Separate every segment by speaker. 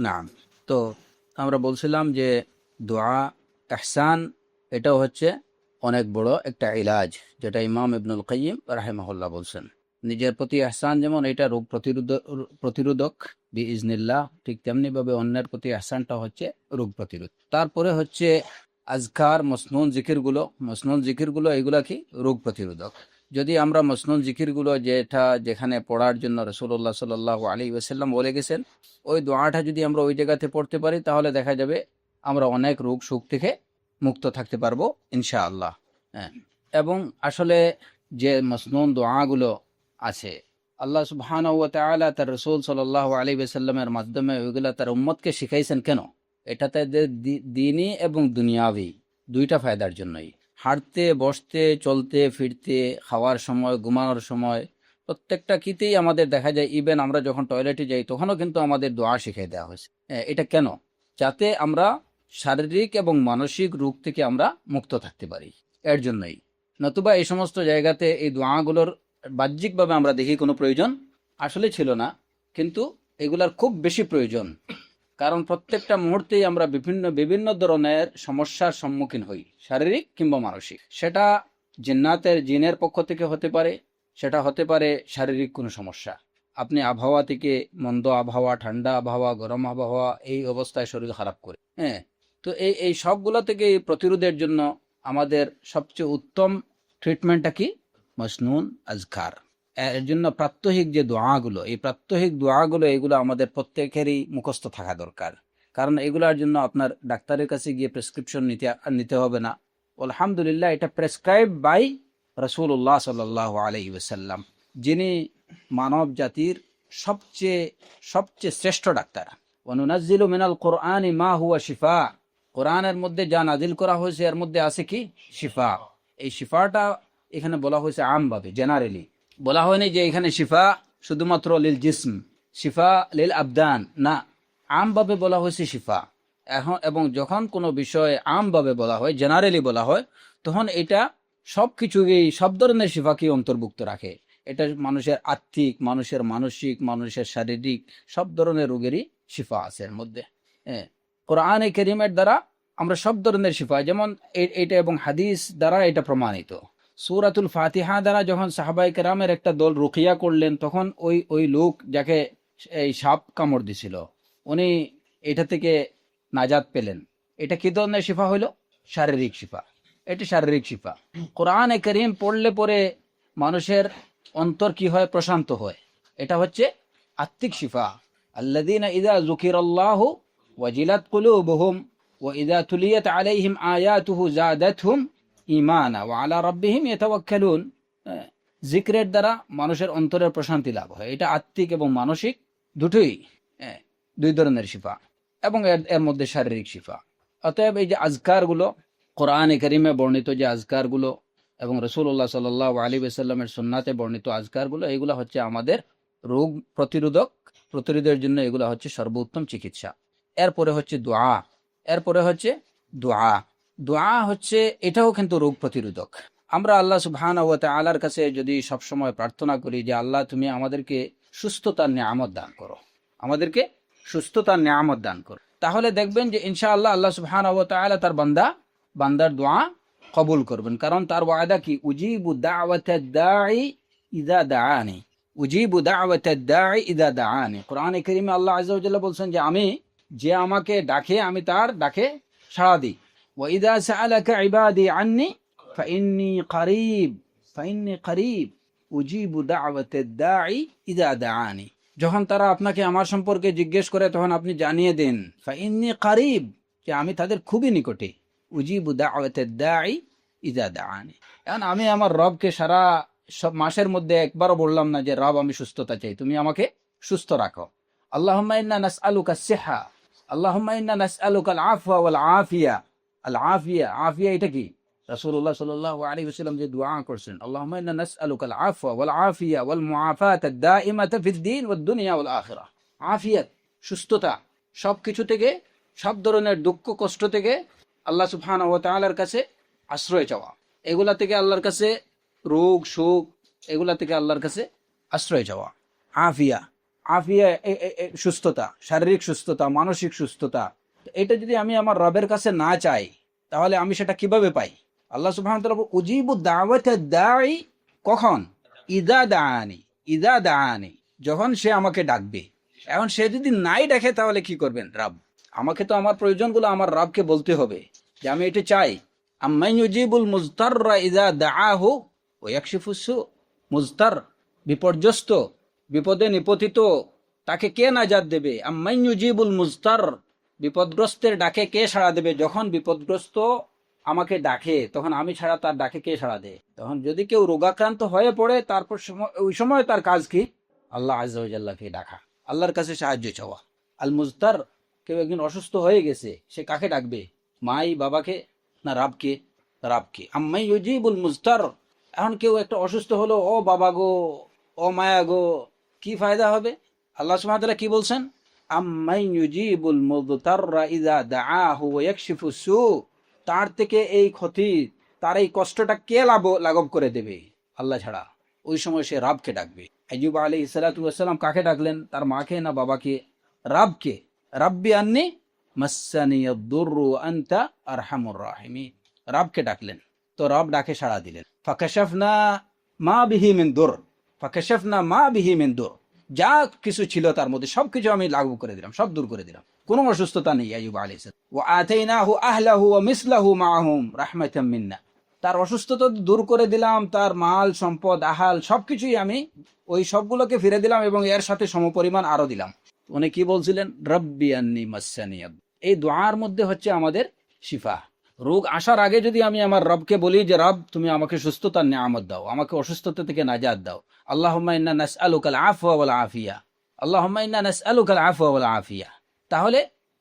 Speaker 1: নাম। তো আমরা বলছিলাম যে দোয়া ইহসান এটাও হচ্ছে অনেক বড় একটা ইলাজ, যেটা ইমাম ইবনুল কাইয়িম রাহিমাহুল্লাহ বলছেন। নিজের প্রতি ইহসান যেমন এটা রোগ প্রতিরোধক বিইজনিল্লাহ, ঠিক তেমনি ভাবে অন্যের প্রতি ইহসানটা হচ্ছে রোগ প্রতিরোধ। তারপরে হচ্ছে আজকার মসনুন জিকিরগুলো এগুলা কি রোগ প্রতিরোধক। যদি আমরা মসনুন জিকিরগুলো যেখানে পড়ার জন্য রাসূলুল্লাহ সাল্লাল্লাহু আলাইহি ওয়াসাল্লাম বলে গেছেন, ওই দোয়াটা যদি আমরা ওই জায়গাতে পড়তে পারি তাহলে দেখা যাবে আমরা অনেক রোগ সুখ থেকে মুক্ত থাকতে পারবো ইনশাআল্লাহ। হ্যাঁ, এবং আসলে যে মসনুন দোয়াগুলো আছে, আল্লাহ সুবহানাহু ওয়া তাআলা তার রাসূল সাল্লাল্লাহু আলাইহি ওয়াসাল্লামের মাধ্যমে ওইগুলা তার উম্মতকে শিখাইছেন। কেন? এটা তাদের দ্বীনি এবং দুনিয়াবি দুইটা ফায়দার জন্যই। হাঁটতে, বসতে, চলতে, ফিরতে, খাওয়ার সময়, ঘুমানোর সময়, প্রত্যেকটা ক্ষেত্রেই আমাদের দেখা যায়, ইভেন আমরা যখন টয়লেটে যাই তখনও কিন্তু আমাদের দোয়া শিখিয়ে দেওয়া হয়েছে। এটা কেন? যাতে আমরা শারীরিক এবং মানসিক রোগ থেকে আমরা মুক্ত থাকতে পারি, এর জন্যই। নতুবা এই সমস্ত জায়গাতে এই দোয়াগুলোর বাহ্যিকভাবে আমরা দেখি কোনো প্রয়োজন আসলে ছিল না, কিন্তু এগুলার খুব বেশি প্রয়োজন। কারণ প্রত্যেকটা মুহূর্তেই আমরা বিভিন্ন ধরনের সমস্যার সম্মুখীন হই, শারীরিক কিংবা মানসিক। সেটা জিনের পক্ষ থেকে হতে পারে, সেটা হতে পারে শারীরিক কোনো সমস্যা। আপনি আবহাওয়া থেকে, মন্দ আবহাওয়া, ঠান্ডা আবহাওয়া, গরম আবহাওয়া, এই অবস্থায় শরীর খারাপ করে। হ্যাঁ, তো এই সবগুলো থেকে প্রতিরোধের জন্য আমাদের সবচেয়ে উত্তম ট্রিটমেন্টটা কি? মসনুন আজকার। এর জন্য প্রাত্যহিক যে দোয়াগুলো, এই প্রাত্যহিক দোয়াগুলো এগুলো আমাদের প্রত্যেকেরই মুখস্থ থাকা দরকার। কারণ এগুলোর জন্য আপনার ডাক্তারের কাছে গিয়ে প্রেসক্রিপশন নিতে হবে না। আলহামদুলিল্লাহ, এটা প্রেসক্রাইব বাই রাসূলুল্লাহ সাল্লাল্লাহু আলাইহি ওয়াসাল্লাম, যিনি মানব জাতির সবচেয়ে সবচেয়ে শ্রেষ্ঠ ডাক্তার। ওয়ানুনাজ্জিলু মিনাল কুরআনি মা হুয়া শিফা। কোরআনের মধ্যে যা নাজিল করা হয়েছে এর মধ্যে আছে কি? শিফা। এই শিফাটা এখানে বলা হয়েছে আমভাবে, জেনারেলি বলা হয়নি যে এখানে শিফা শুধুমাত্র লিল জিসম, শিফা লিল আবদান, না, আমভাবে বলা হয়েছে শিফা। এবং যখন কোনো বিষয় আমভাবে বলা হয়, জেনারেলি বলা হয়, তখন এটা সবকিছুকেই, সব ধরনের শিফাকেই অন্তর্ভুক্ত রাখে। এটা মানুষের আত্মিক, মানুষের মানসিক, মানুষের শারীরিক সব ধরনের রোগেরই শিফা আছে এর মধ্যে। কোরআনে কারীমের দ্বারা আমরা সব ধরনের শিফা, যেমন এটা এবং হাদিস দ্বারা এটা প্রমাণিত। সূরাতুল ফাতিহা দ্বারা যখন সাহাবায়ে কেরামের একটা দল রুকিয়া করলেন, তখন ওই লোক যাকে এই সাপ কামড় দিছিল, উনি এটা থেকে নাজাত পেলেন। এটা কি ধরনের শিফা হইল? শারীরিক শিফা। এটি শারীরিক শিফা। কোরআনে কারীম পড়লে পরে মানুষের অন্তর কি হয়? প্রশান্ত হয়। এটা হচ্ছে আত্মিক শিফা। আল্লাযীনা ইযা যুকিরাল্লাহু ওয়াজিলাত কুলুবুহুম ওয়া ইযা তুলিয়াত আলাইহিম আয়াতুহু যাদাতহুম ঈমানা ওয়া আলা রাব্বিহিম ইয়াতাওয়াক্কালুন। জিকিরের দ্বারা মানুষের অন্তরের প্রশান্তি লাভ হয়। এটা আত্মিক এবং মানসিক দুটোই, দুই ধরনের শিফা, এবং এর মধ্যে শারীরিক শিফা। অতএব এই যে আজকারগুলো, কোরআনে কারীমে বর্ণিত যে আজকারগুলো এবং রাসূলুল্লাহ সাল্লাল্লাহু আলাইহি ওয়াসাল্লামের সুন্নাতে বর্ণিত আজকারগুলো, এগুলো হচ্ছে আমাদের রোগ প্রতিরোধের জন্য এগুলো হচ্ছে সর্বোত্তম চিকিৎসা। এরপরে হচ্ছে দোয়া। দোয়া হচ্ছে, এটাও কিন্তু রোগ প্রতিরোধক। আমরা আল্লাহ সুবহানাহু ওয়া তাআলার কাছে যদি সবসময় প্রার্থনা করি যে আল্লাহ তুমি আমাদেরকে সুস্থতার নিয়ামত দান করো, তাহলে দেখবেন যে ইনশাআল্লাহ আল্লাহ সুবহানাহু ওয়া তাআলা তার বান্দার দোয়া কবুল করবেন। কারণ তার ওয়াদা কি? উজিবু দাওয়াতাদ দাঈ ইযা দাআনি। কোরআনে কারীমে আল্লাহ আযজা ওয়া জাল্লা বলছেন যে যে আমাকে ডাকে আমি তার ডাকে সাড়া দিই। ওয়া ইযা সাআলাকা ইবাদি আন্নী ফাইন্নী করিব উজিবু দাওয়াতাদ দাঈ ইযা দাআনি। যখন তারা আপনাকে আমার সম্পর্কে জিজ্ঞেস করে, তখন আপনি জানিয়ে দেন ফাইন্নী করিব, যে আমি তাদের খুবই নিকটে। উজিবু দাওয়াতাদ দাঈ ইযা দাআনি। এখন আমি আমার রবকে সারা সব মাসের মধ্যে একবারও বললাম না যে রব আমি সুস্থতা চাই, তুমি আমাকে সুস্থ রাখো। আল্লাহুম্মা ইন্না নাসআলুকা সিহা, আল্লাহুম্মা ইন্না নাসআলুকা আল আফওয়া ওয়াল আফিয়া। আফিয়া এটা কি? রাসূলুল্লাহ সাল্লাল্লাহু আলাইহি ওয়াসাল্লাম যে দোয়া করছেন, আল্লাহুম্মা ইন্না নাসআলুকা আল আফওয়া ওয়াল আফিয়া ওয়াল মুআফাতা দাইমাতা ফিদ দীন ওয়াদ দুনিয়া ওয়াল আখিরাহ। আফিয়াত, সুস্থতা, সবকিছু থেকে, সব ধরনের দুঃখ কষ্ট থেকে আল্লাহ সুবহানাহু ওয়া তাআলার কাছে আশ্রয় চাওয়া। এগুলা থেকে আল্লাহর কাছে, রোগ শোক এগুলা থেকে আল্লাহর কাছে আশ্রয় চাওয়া, আফিয়া। আফিয়া, সুস্থতা, শারীরিক সুস্থতা, মানসিক সুস্থতা, এটা যদি আমি আমার রবের কাছে না চাই তাহলে আমি সেটা কিভাবে পাই? আল্লাহ সুবহানাহু ওয়া তাআলা উজিবু দাওয়াতা দাঈ, কখন? ইদা দাআনি, ইদা দাআনি, যখন সে আমাকে ডাকবে। এখন সে যদি নাই ডাকে তাহলে কি করবেন রব? আমাকে তো আমার প্রয়োজনগুলো আমার রবকে বলতে হবে যে আমি এটা চাই। আম্মান ইউজিবুল মুজতাররা ইযা দাআহু ওয়া ইয়াকশিফুস সু। মুজতার, বিপর্যস্ত, বিপদে নিপতিত, তাকে কে নাজাত দেবে? আম্মান ইউজিবুল মুজতার, বিপদগ্রস্তের ডাকে কে সাড়া দেবে? যখন বিপদগ্রস্ত আমাকে ডাকে তখন আমি ছাড়া তার ডাকে কে সাড়া দেয়? তখন যদি কেউ রোগাক্রান্ত হয়ে পড়ে তারপর ওই সময় তার কাজ কি? আল্লাহ আযজা ওয়া জাল্লাকে ডাকা, আল্লাহর কাছে সাহায্য চাওয়া। আল মুজতার, কেউ একজন অসুস্থ হয়ে গেছে, সে কাকে ডাকবে? মাই বাবাকে না রাবকে? রাবকে। আম্মাই ইউজিবুল মুজতার, এখন কেউ একটা অসুস্থ হলো, ও বাবা গো, ও মায়া গো, কি ফায়দা হবে? আল্লাহ সুবহানাহু ওয়া তাআলা কি বলছেন? আম্মাই ইউজিবুল মুজতাররা ইযা দাআহু ওয়া ইয়াকশিফুস সু, তার থেকে এই ক্ষতি, তার এই কষ্টটা কে লাঘব করে দেবে? আল্লাহ ছাড়া। ওই সময় সে রাবকে ডাকবে। আইয়ুব আলাইহিস সালাতু ওয়াস সালাম কাকে ডাকলেন? তার মাকে না বাবাকে? রাবকে। রাব্বি আন্নি মাসসানিয়াদ দুররু আনতা আরহামুর রাহিমিন, রাবকে ডাকলেন। তো রব ডাকে সাড়া দিলেন। ফাকাশাফনা মা বিহি মিন দুর, ফাকাশাফনা মা বিহি মিন দুর, যা কিছু ছিল তার মধ্যে সবকিছু আমি লাঘব করে দিলাম, সব দূর করে দিলাম, কোনো অসুস্থতা নেই আইয়ুব আলাইহিস সালাম। ওয়া আতাইনাহু আহলাহু ওয়া মিসলাহু মাআহুম রাহমাতাম মিন্না, তার অসুস্থতা দূর করে দিলাম, তার মাল সম্পদ আহাল সবকিছুই আমি ওই সবগুলোকে ফিরে দিলাম এবং এর সাথে সমপরিমাণ আরো দিলাম। উনি কি বলছিলেন? রব্বি আন্নি মাসসানিয়াদ। এই দোয়ার মধ্যে হচ্ছে আমাদের শিফা। রোগ আসার আগে যদি আমি আমার রবকে বলি যে রব তুমি আমাকে সুস্থতার নিয়ামত দাও, আমাকে অসুস্থতা থেকে নাজাত দাও, আল্লাহুম্মা ইন্না নাসআলুকাল আফওয়া ওয়াল আফিয়া, আল্লাহুম্মা ইন্না নাসআলুকাল আফওয়া ওয়াল আফিয়া, তাহলে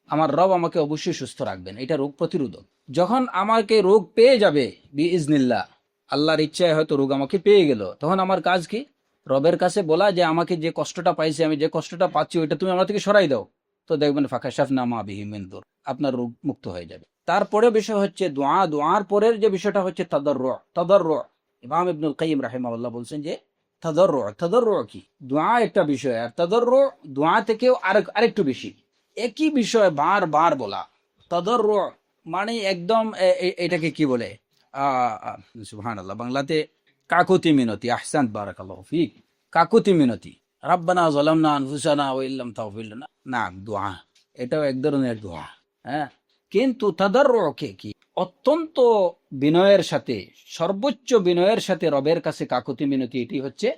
Speaker 1: আমার রব আমাকে অবশ্যই সুস্থ রাখবেন। এটা রোগ প্রতিরোধক। যখন আমাকে রোগ পেয়ে যাবে বিইজনিল্লাহ, আল্লাহর ইচ্ছায় হয়তো রোগ আমাকে পেয়ে গেল, তখন আমার কাজ কি? রবের কাছে বলা যে আমাকে যে কষ্টটা পাইছি, আমি যে কষ্টটা পাচ্ছি, ওইটা তুমি আমার থেকে সরাই দাও। তো দেখবেন ফাকাশাফনা মা বিহি মিন দুর, আপনার রোগ মুক্ত হয়ে যাবে। তারপরে বিষয় হচ্ছে দোয়া। দোয়ার পরের যে বিষয়টা হচ্ছে তাদাররু। তাদাররু, ইমাম ইবনুল কাইয়িম রাহিমাহুল্লাহ বলছেন যে তাদাররু, তাদাররু কি? দোয়া একটা বিষয়, আর তাদাররু দোয়া থেকেও আরেকটু বেশি। একই বিষয় বারবার বলা। তাদাররু মানে একদম এটাকে কি বলে? সুবহানাল্লাহ, বাংলাতে কাকুতি মিনতি। আহসান, বারাকাল্লাহু ফিক। কাকুতি মিনতি। রাব্বানা যালামনা আনফুসানা ওয়া ইল্লাম তাগফির লানা, না দোয়া, এটাও এক ধরনের দোয়া। হ্যাঁ, কিন্তু তাদাররুকে কি? অত্যন্ত বিনয়ের সাথে, সর্বোচ্চ বিনয়ের সাথে রবের কাছে কাকুতি মিনতি, এটি হচ্ছে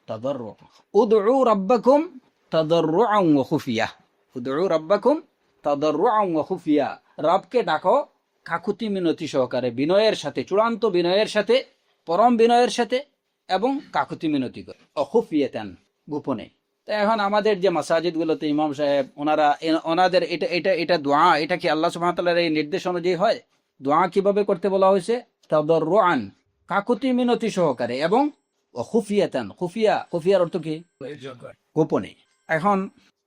Speaker 1: তাদাররু। উদউ রাব্বাকুম তাদাররুআন ওয়া খুফিয়া, উদউ রাব্বাকুম তাদাররুআন ওয়া খুফিয়া, রবকে ডাকো কাকুতি মিনতি সহকারে, বিনয়ের সাথে, চূড়ান্ত বিনয়ের সাথে, পরম বিনয়ের সাথে এবং কাকুতি মিনতি করে, অখুফিয়াতান, গোপনে। তো এখন আমাদের যে মাসাজিদগুলোতে ইমাম সাহেব ওনাদের এটা এটা এটা দোয়া, এটা কি আল্লাহ সুবহানাহু ওয়া তাআলার এই নির্দেশ অনুযায়ী হয়? দোয়া কিভাবে করতে বলা হয়েছে? তাদাররুআন, কাকুতি মিনতি সহকারে, এবং খুফিয়াতান, খুফিয়া, খুফিয়ার অর্থ কি? গোপনে। এখন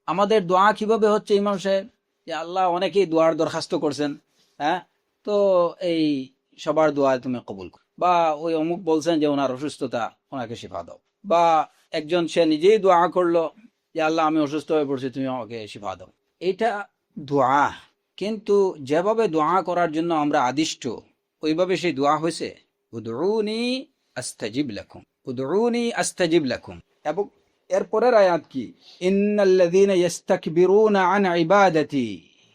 Speaker 1: আমাদের দোয়া কিভাবে হচ্ছে ইমাম সাহেব? যে আল্লাহ, অনেকেই দোয়ার দরখাস্ত করছেন, হ্যাঁ, তো এই সবার দোয়া তুমি কবুল করো, বা ওই অমুক বলছেন যে ওনার অসুস্থতা, ওনাকে শিফা দাও, বা একজন সে নিজেই দোয়া করলো যে আল্লাহ আমি অসুস্থ হয়ে পড়ছি, তুমি আমাকে শিফা দাও। এটা দোয়া, কিন্তু যেভাবে দোয়া করার জন্য আমরা আদিষ্ট ওইভাবে সেই দোয়া হয়েছে? উদউনি আস্তাজিব লাকুম, উদউনি আস্তাজিব লাকুম। এবং এরপরের আয়াত কি? ইন্নাল্লাযীনা ইস্তাকবিরুনা আন ইবাদাতি,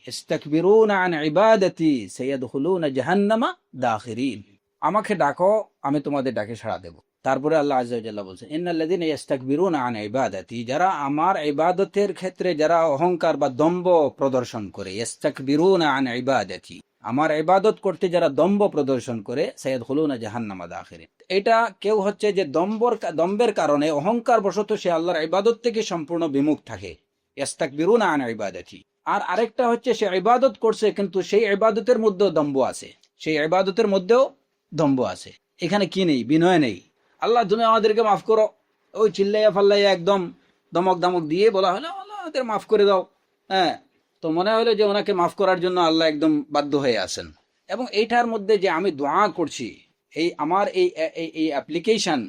Speaker 1: ইস্তাকবিরুনা আন ইবাদাতি সায়াদখুলুনা জাহান্নামা দাখিরিন। আমাকে ডাকো, আমি তোমাদের ডাকে সাড়া দেব। তারপরে আল্লাহ আযজা ওয়া জাল্লা বলছেন ইন্নাল্লাযীনা ইস্তাকবিরুনা আন ইবাদাতি, যারা আমার ইবাদতের ক্ষেত্রে যারা অহংকার বা দম্ভ প্রদর্শন করে, ইস্তাকবিরুনা আন ইবাদাতি, আমার ইবাদত করতে যারা দম্ভ প্রদর্শন করে, সায়াদখুলুনা জাহান্নামা দাখিরিন। এটা কেউ হচ্ছে যে দম্ভের কারণে, অহংকার বশত সে আল্লাহর ইবাদত থেকে সম্পূর্ণ বিমুখ থাকে, ইস্তাকবিরুনা আন ইবাদাতি। আর আরেকটা হচ্ছে সে ইবাদত করছে কিন্তু সেই ইবাদতের মধ্যেও দম্ভ আছে, সেই ইবাদতের মধ্যেও দম্ভ আছে। এখানে কি নেই? বিনয় নেই। আল্লাহ তুমি আমাদেরকে মাফ করো, ওই চিল্লাইয়া ফাল্লাইয়া একদম দমক দমক দিয়ে বলা হলো আল্লাহ আমাদের মাফ করে দাও, হ্যাঁ, তো মনে হলো যে ওনাকে মাফ করার জন্য আল্লাহ একদম বাধ্য হয়ে আছেন। এবং এইটার মধ্যে যে আমি দোয়া করছি, এই আমার এই অ্যাপ্লিকেশন,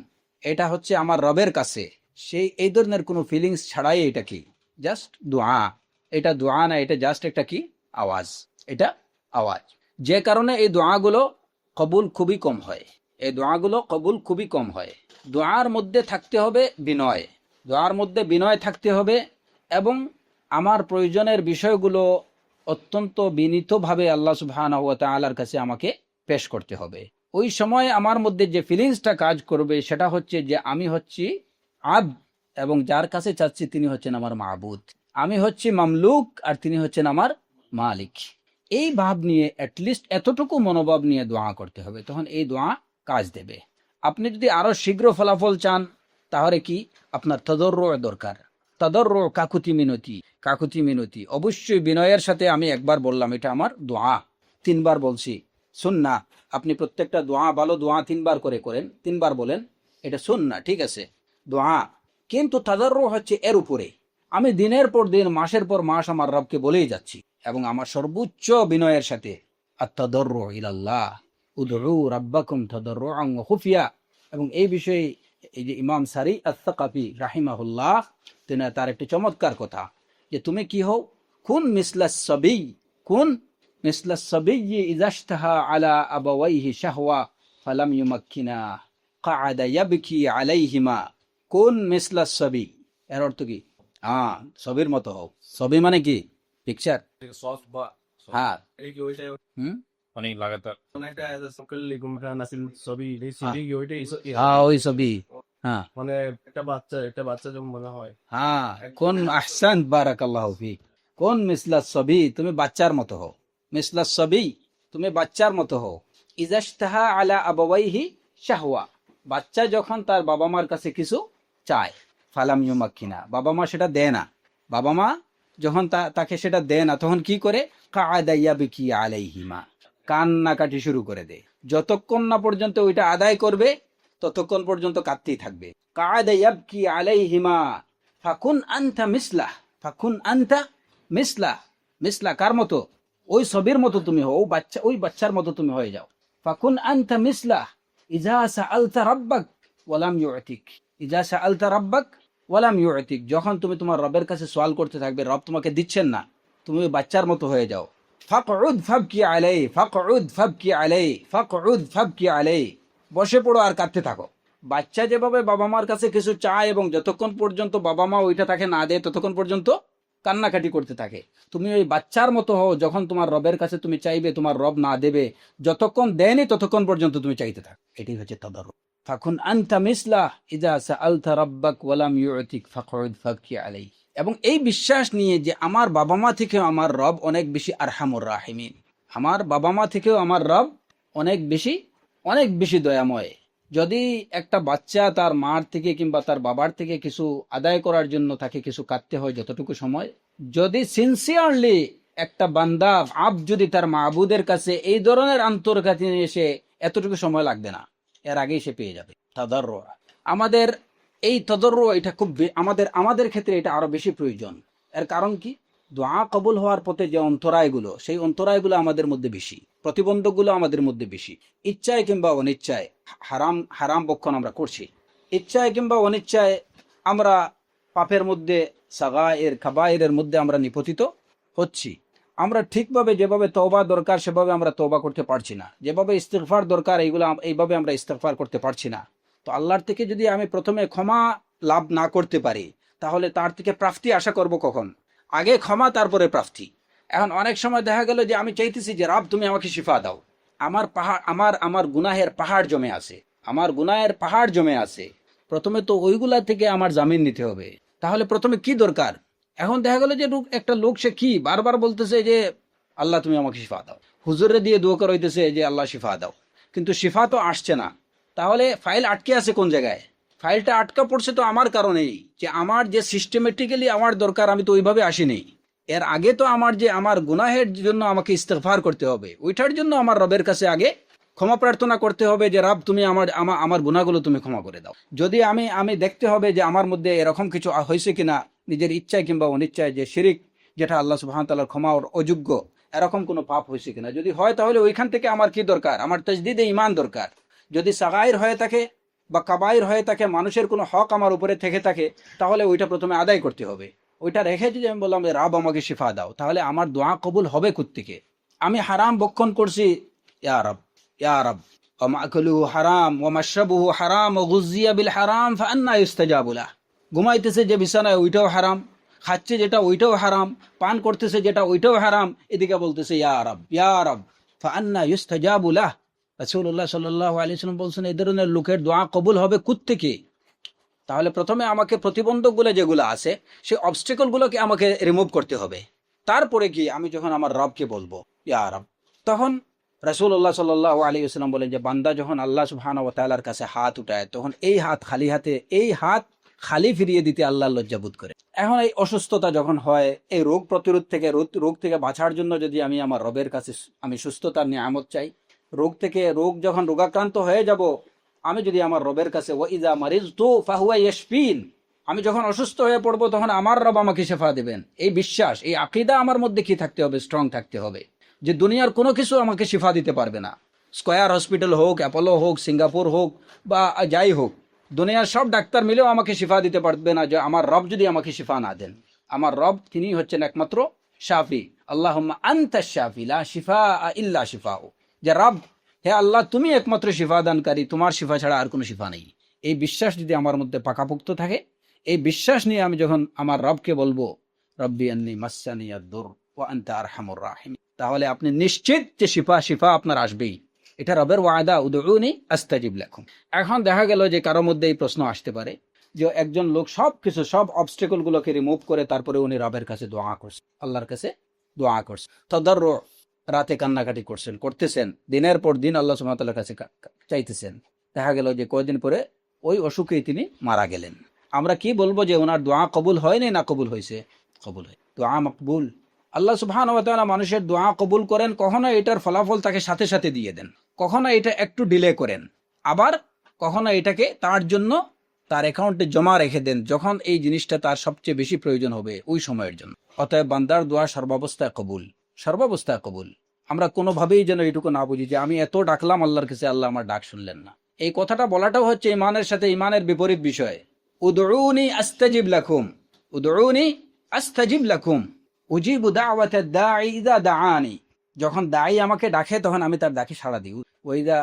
Speaker 1: এটা হচ্ছে আমার রবের কাছে, সেই এই ধরনের কোনো ফিলিংস ছাড়াই এটা কি জাস্ট দোয়া। এটা দোয়া না, এটা জাস্ট একটা কি আওয়াজ, এটা আওয়াজ। যে কারণে এই দোয়াগুলো কবুল খুবই কম হয়, এই দোয়াগুলো কবুল খুবই কম হয়। দোয়ার মধ্যে থাকতে হবে বিনয়, দোয়ার মধ্যে বিনয় থাকতে হবে, এবং আমার প্রয়োজনের বিষয়গুলো অত্যন্ত বিনীতভাবে আল্লাহ সুবহানাহু ওয়া তাআলার কাছে আমাকে পেশ করতে হবে। ওই সময় আমার মধ্যে যে ফিলিংসটা কাজ করবে সেটা হচ্ছে যে আমি হচ্ছি আব্দ, এবং যার কাছে চাচ্ছি তিনি হচ্ছেন আমার মাবুদ। আমি হচ্ছি মামলুক আর তিনি হচ্ছেন আমার মালিক। এই ভাব নিয়ে, অ্যাটলিস্ট এতটুকু মনোভাব নিয়ে দোয়া করতে হবে, তখন এই দোয়া কাজ দেবে। আপনি যদি আরো শীঘ্র ফলাফল চান তাহলে কি আপনার তদর্র দরকার, তদর্র, কাকুতি মিনতি, কাকুতি মিনতি অবশ্যই বিনয়ের সাথে। আমি একবার বললাম এটা আমার দোয়া, 3বার বলছি সুন্না। আপনি প্রত্যেকটা দোয়া, ভালো দোয়া 3বার করে করেন, 3বার বলেন, এটা সুন্না, ঠিক আছে দোয়া। কিন্তু তাদাররু হচ্ছে এর উপরে, আমি দিনের পর দিন, মাসের পর মাস আমার রবকে বলেই যাচ্ছি, এবং আমার সর্বোচ্চ বিনয়ের সাথে আত-তাদাররু ইলাল্লাহ, উদউ রাব্বাকুম তাদাররুআন ওয়া খুফিয়া। এবং এই বিষয়ে এই যে ইমাম সারি আস-সাকাফি রাহিমাহুল্লাহ, তিনি তার একটি চমৎকার কথা, যে তুমি কি হও, কুন মিসলাস সাবী, কুন মিসলাস সাবী ইযা ইশতাহা আলা আবাওয়াইহি শাহওয়া ফালাম ইউমাক্কিনা ক্বাআদা ইয়াবকি আলাইহিমা। কোন মিসলাস সাবী, এর অর্থ কি? ছবির মতো হও। ছবি মানে কি? পিকচার।
Speaker 2: সস বা
Speaker 1: হ্যাঁ,
Speaker 2: এই ওইটাই
Speaker 1: হুম,
Speaker 2: অনেক লাগাতার একটা সকল লিগুমরা নাসিল ছবি এই সিডি ওইটাই
Speaker 1: হ্যাঁ ওই ছবি। হ্যাঁ
Speaker 2: মানে একটা বাচ্চা যেমন মনে হয়।
Speaker 1: হ্যাঁ, কোন আহসান, বারাকাল্লাহু ফিক। কোন মিসলাস সাবী, তুমি বাচ্চার মতো হও। মিসলাস সাবী, তুমি বাচ্চার মতো হও। ইজাশতাহা আলা আবাওয়াইহি শাহওয়া, বাচ্চা যখন তার বাবা মার কাছে কিছু চায়, ফালাম ইউমাক্কিনা, বাবা মা সেটা দেয় না, বাবা মা যখন তাকে সেটা দেয় না, তখন কি করে? কাআদা ইয়াবকি আলাইহিমা, কান্নাকাটি শুরু করে দেয়। যতক্ষণ না পর্যন্ত ওইটা আদায় করবে ততক্ষণ পর্যন্ত কাঁদতেই থাকবে। কাআদা ইয়াবকি আলাইহিমা ফাকুন আনতা মিসলাহ, ফাকুন আনতা মিসলাহ। মিসলা কার মতো? ওই ছবির মতো তুমি হও, বাচ্চা, ওই বাচ্চার মতো তুমি হয়ে যাও। ফাকুন আনতা মিসলাহ ইজা সাআলতা রাব্বাক ওয়ালাম ইউতিক, ইজা সাআলতা রাব্বাক ওয়ালাম ইউতিক, যখন তুমি তোমার রবের কাছে সওয়াল করতে থাকবে, রব তোমাকে দিচ্ছেন না, তুমি ওই বাচ্চার মতো হয়ে যাও। ফাকউদ ফাবকি আলাই, ফাকউদ ফাবকি আলাই, ফাকউদ ফাবকি আলাই, বসে পড়ো আর কাঁদতে থাকো। বাচ্চা যেভাবে বাবা মার কাছে কিছু চায়, এবং যতক্ষণ পর্যন্ত বাবা মা ওইটা তাকে না দেয় ততক্ষণ পর্যন্ত কান্নাকাটি করতে থাকে, তুমি ওই বাচ্চার মতো হও। যখন তোমার রবের কাছে তুমি চাইবে, তোমার রব না দেবে, যতক্ষণ দেয়নি ততক্ষণ পর্যন্ত তুমি চাইতে থাকো। এটাই হচ্ছে তাদাররু। ফাকুন আনতা মিসলাহ ইজা সাআলতা রাব্বাক ওয়ালাম ইউতিক ফাকউদ ফাবকি আলাইহি। এবং এই বিশ্বাস নিয়ে যে আমার বাবা মা থেকেও আমার রব অনেক বেশি আরহামুর রাহিমিন, আমার বাবা মা থেকেও আমার রব অনেক বেশি, অনেক বেশি দয়াময়। যদি একটা বাচ্চা তার মার থেকে কিংবা তার বাবার থেকে কিছু আদায় করার জন্য তাকে কিছু কাটতে হয় যতটুকু সময়, যদি সিনসিয়ারলি একটা বান্দা যদি তার মাবুদের কাছে এই ধরনের আন্তর্জাতি নিয়ে এসে, এতটুকু সময় লাগবে না, এর আগেই সে পেয়ে যাবে। তাদাররু, আমাদের এই তাদাররু, এটা খুব আমাদের ক্ষেত্রে এটা আরো বেশি প্রয়োজন। এর কারণ কি? দোয়া কবুল হওয়ার পথে যে অন্তরায়গুলো, সেই অন্তরায়গুলো আমাদের মধ্যে বেশি, প্রতিবন্ধকগুলো আমাদের মধ্যে বেশি। ইচ্ছায় কিংবা অনিচ্ছায় হারাম বক্ষণ আমরা করছি, ইচ্ছায় কিংবা অনিচ্ছায় আমরা পাপের মধ্যে, সাগায়ের কাবায়েরের মধ্যে আমরা নিপতিত হচ্ছি। আমরা ঠিকভাবে যেভাবে তওবা দরকার সেভাবে আমরা তওবা করতে পারছি না, যেভাবে ইস্তিগফার দরকার এইভাবে আমরা ইস্তিগফার করতে পারছি না। তো আল্লাহর থেকে যদি আমি প্রথমে ক্ষমা লাভ না করতে পারি, তাহলে তার থেকে প্রাপ্তি আশা করব কখন? আগে ক্ষমা, তারপরে প্রাপ্তি। এখন অনেক সময় দেখা গেল যে আমি চাইতেছি যে রব তুমি আমাকে শিফা দাও, আমার পাহাড়, আমার গুনাহের পাহাড় জমে আছে, আমার গুনাহের পাহাড় জমে আছে। প্রথমে তো ওইগুলা থেকে আমার জামিন নিতে হবে। তাহলে প্রথমে কি দরকার? এখন দেখা গেল যে একটা লোক, সে কি বারবার বলতেছে যে আল্লাহ তুমি আমাকে শিফা দাও, হুজুরে দিয়ে দোয়া করাইতেছে যে আল্লাহ শিফা দাও, কিন্তু শিফা তো আসছে না। তাহলে ফাইল আটকে আছে কোন জায়গায়? ফাইলটা আটকা পড়ছে তো আমার কারণেই, যে আমার যে সিস্টেমেটিক্যালি আমার দরকার, আমি তো ওইভাবে আসিনি। এর আগে তো আমার গুনাহের জন্য আমাকে ইস্তেগফার করতে হবে, ওইটার জন্য আমার রবের কাছে আগে ক্ষমা প্রার্থনা করতে হবে যে রব তুমি আমার গুনাহগুলো তুমি ক্ষমা করে দাও। যদি আমি দেখতে হবে যে আমার মধ্যে এরকম কিছু হয়েছে কিনা, নিজের ইচ্ছায় কিংবা অনিচ্ছায়, যে শিরিক, যেটা আল্লাহ সুবহানাহু ওয়া তাআলার ক্ষমার অযোগ্য, এরকম কোনো পাপ হয়েছে কিনা। যদি হয় তাহলে ওইখান থেকে আমার কি দরকার? আমার তাজদিদে ঈমান দরকার। যদি সাগায়ের হয়ে থাকে বা কাবাইর হয়ে থাকে, মানুষের কোনো হক আমার উপরে থেকে থাকে, তাহলে ওইটা প্রথমে আদায় করতে হবে। ওইটা রেখে যদি আমি বললাম যে রাব আমাকে শিফা দাও, তাহলে আমার দোয়া কবুল হবে কোত্থেকে? আমি হারাম বক্ষণ করছি, ইয়া রব, ইয়া রব, ওমাকুলুহু হারাম ওমাশরাবুহু হারাম ওগুযিয়া বিল হারাম ফাআন্না ইউস্তাজাবু লাহ। ঘুমাইতেছে যে বিছানায় ওইটাও হারাম, খাচ্ছে যেটা ওইটাও হারাম, পান করতেছে যেটা ওইটাও হারাম, এদিকে বলতেছে ইয়া রব, ইয়া রব, ফাআন্না ইউস্তাজাবু লাহ। রাসূলুল্লাহ সাল্লাল্লাহু আলাইহি ওয়াসাল্লাম বলছেন এই ধরনের লোকের দোয়া কবুল হবে কোত্থেকে? তাহলে প্রথমে আমাকে প্রতিবন্ধকগুলো যেগুলো আছে, সেই অবস্টেকলগুলোকে আমাকে রিমুভ করতে হবে। তারপরে কি আমি যখন আমার রবকে বলবো ইয়া রব, তখন রাসূলুল্লাহ সাল্লাল্লাহু আলাইহি ওয়াসাল্লাম বলেন যে বান্দা যখন আল্লাহ সুবহানাহু ওয়া তাআলার কাছে হাত উঠায়, তখন এই হাত খালি হাতে, এই হাত খালি ফিরিয়ে দিতে আল্লাহ লজ্জাবোধ করে। এখন এই অসুস্থতা যখন হয়, এই রোগ প্রতিরোধ থেকে, রোগ থেকে বাঁচার জন্য যদি আমি আমার রবের কাছে আমি সুস্থতার নিয়ামত চাই, রোগ যখন রোগাক্রান্ত হয়ে যাব, আমি যদি আমার রবের কাছে ওয়াইদা মারিজতু ফাহুয়া ইয়াশফিন, আমি যখন অসুস্থ হয়ে পড়বো তখন আমার রব আমাকে শেফা দেবেন, এই বিশ্বাস, এই আকীদা আমার মধ্যে কি থাকতে হবে? স্ট্রং থাকতে হবে, যে দুনিয়ার কোনো কিছু আমাকে শিফা দিতে পারবে না। স্কয়ার হসপিটাল হোক, অ্যাপোলো হোক, সিঙ্গাপুর হোক, বা যাই হোক, দুনিয়ার সব ডাক্তার মিলেও আমাকে শিফা দিতে পারবে না, যে আমার রব যদি আমাকে শিফা না দেন। আমার রব তিনি হচ্ছেন একমাত্র শাফি। আল্লাহুম্মা আনতাশ শাফি লা শিফা ইল্লা শিফাউ, যে রব, হে আল্লাহ তুমি একমাত্র শিফা দানকারী, তোমার শিফা ছাড়া আর কোনো শিফা নেই। এই বিশ্বাস যদি আমার মধ্যে পাকাপোক্ত থাকে, এই বিশ্বাস নিয়ে আমি যখন আমার রবকে বলবো রব্বি আন্নি মাসসানি আদ-দুর ওয়া আনতা আরহামুর রাহিমিন, তাহলে আপনি নিশ্চিত যে শিফা আপনার আসবেই। এটা রবের ওয়াদা, উদউনি আস্তাজিব লাকুম। এখন দেখা গেল যে কারোর মধ্যে এই প্রশ্ন আসতে পারে যে একজন লোক সব অবস্টেকল গুলোকে রিমুভ করে তারপরে উনি রবের কাছে দোয়া করছেন, আল্লাহর কাছে দোয়া করছেন, তাদাররু, রাতে কান্নাকাটি করতেছেন, দিনের পর দিন আল্লাহ সুবহানাহু ওয়া তাআলার কাছে চাইতেছেন। দেখা গেল যে কয়েকদিন পরে ওই অসুখেই তিনি মারা গেলেন। আমরা কি বলবো যে ওনার দোয়া কবুল হয়নি না কবুল হয়েছে? কবুল হয়, দোয়া মকবুল। আল্লাহ সুবহানাহু ওয়া তাআলা মানুষের দোয়া কবুল করেন, কখনো এটার ফলাফল তাকে সাথে সাথে দিয়ে দেন, কখনো এটা একটু ডিলে করেন, আবার কখনো এটাকে তার জন্য তার অ্যাকাউন্টে জমা রেখে দেন যখন এই জিনিসটা তার সবচেয়ে বেশি প্রয়োজন হবে ওই সময়ের জন্য। অতএব বান্দার দোয়া সর্বাবস্থায় কবুল, সর্বাবস্থায় কবুল। আমরা কোনোভাবেই যেন এটুকু না বুঝি যে আমি এত ডাকলাম আল্লাহর কাছে, আল্লাহ আমার ডাক শুনলেন না। এই কথাটা বলাটাও হচ্ছে ইমানের সাথে ইমানের বিপরীত বিষয়। উদউনি আস্তাজিব লাকুম, উদউনি আস্তাজিব লাকুম, উজিবু দাওয়াতাদ দাঈ ইযা দাআনি। যখন দাঈ আমাকে ডাকে তখন আমি তার ডাকে সাড়া দিই। ওয়াইদা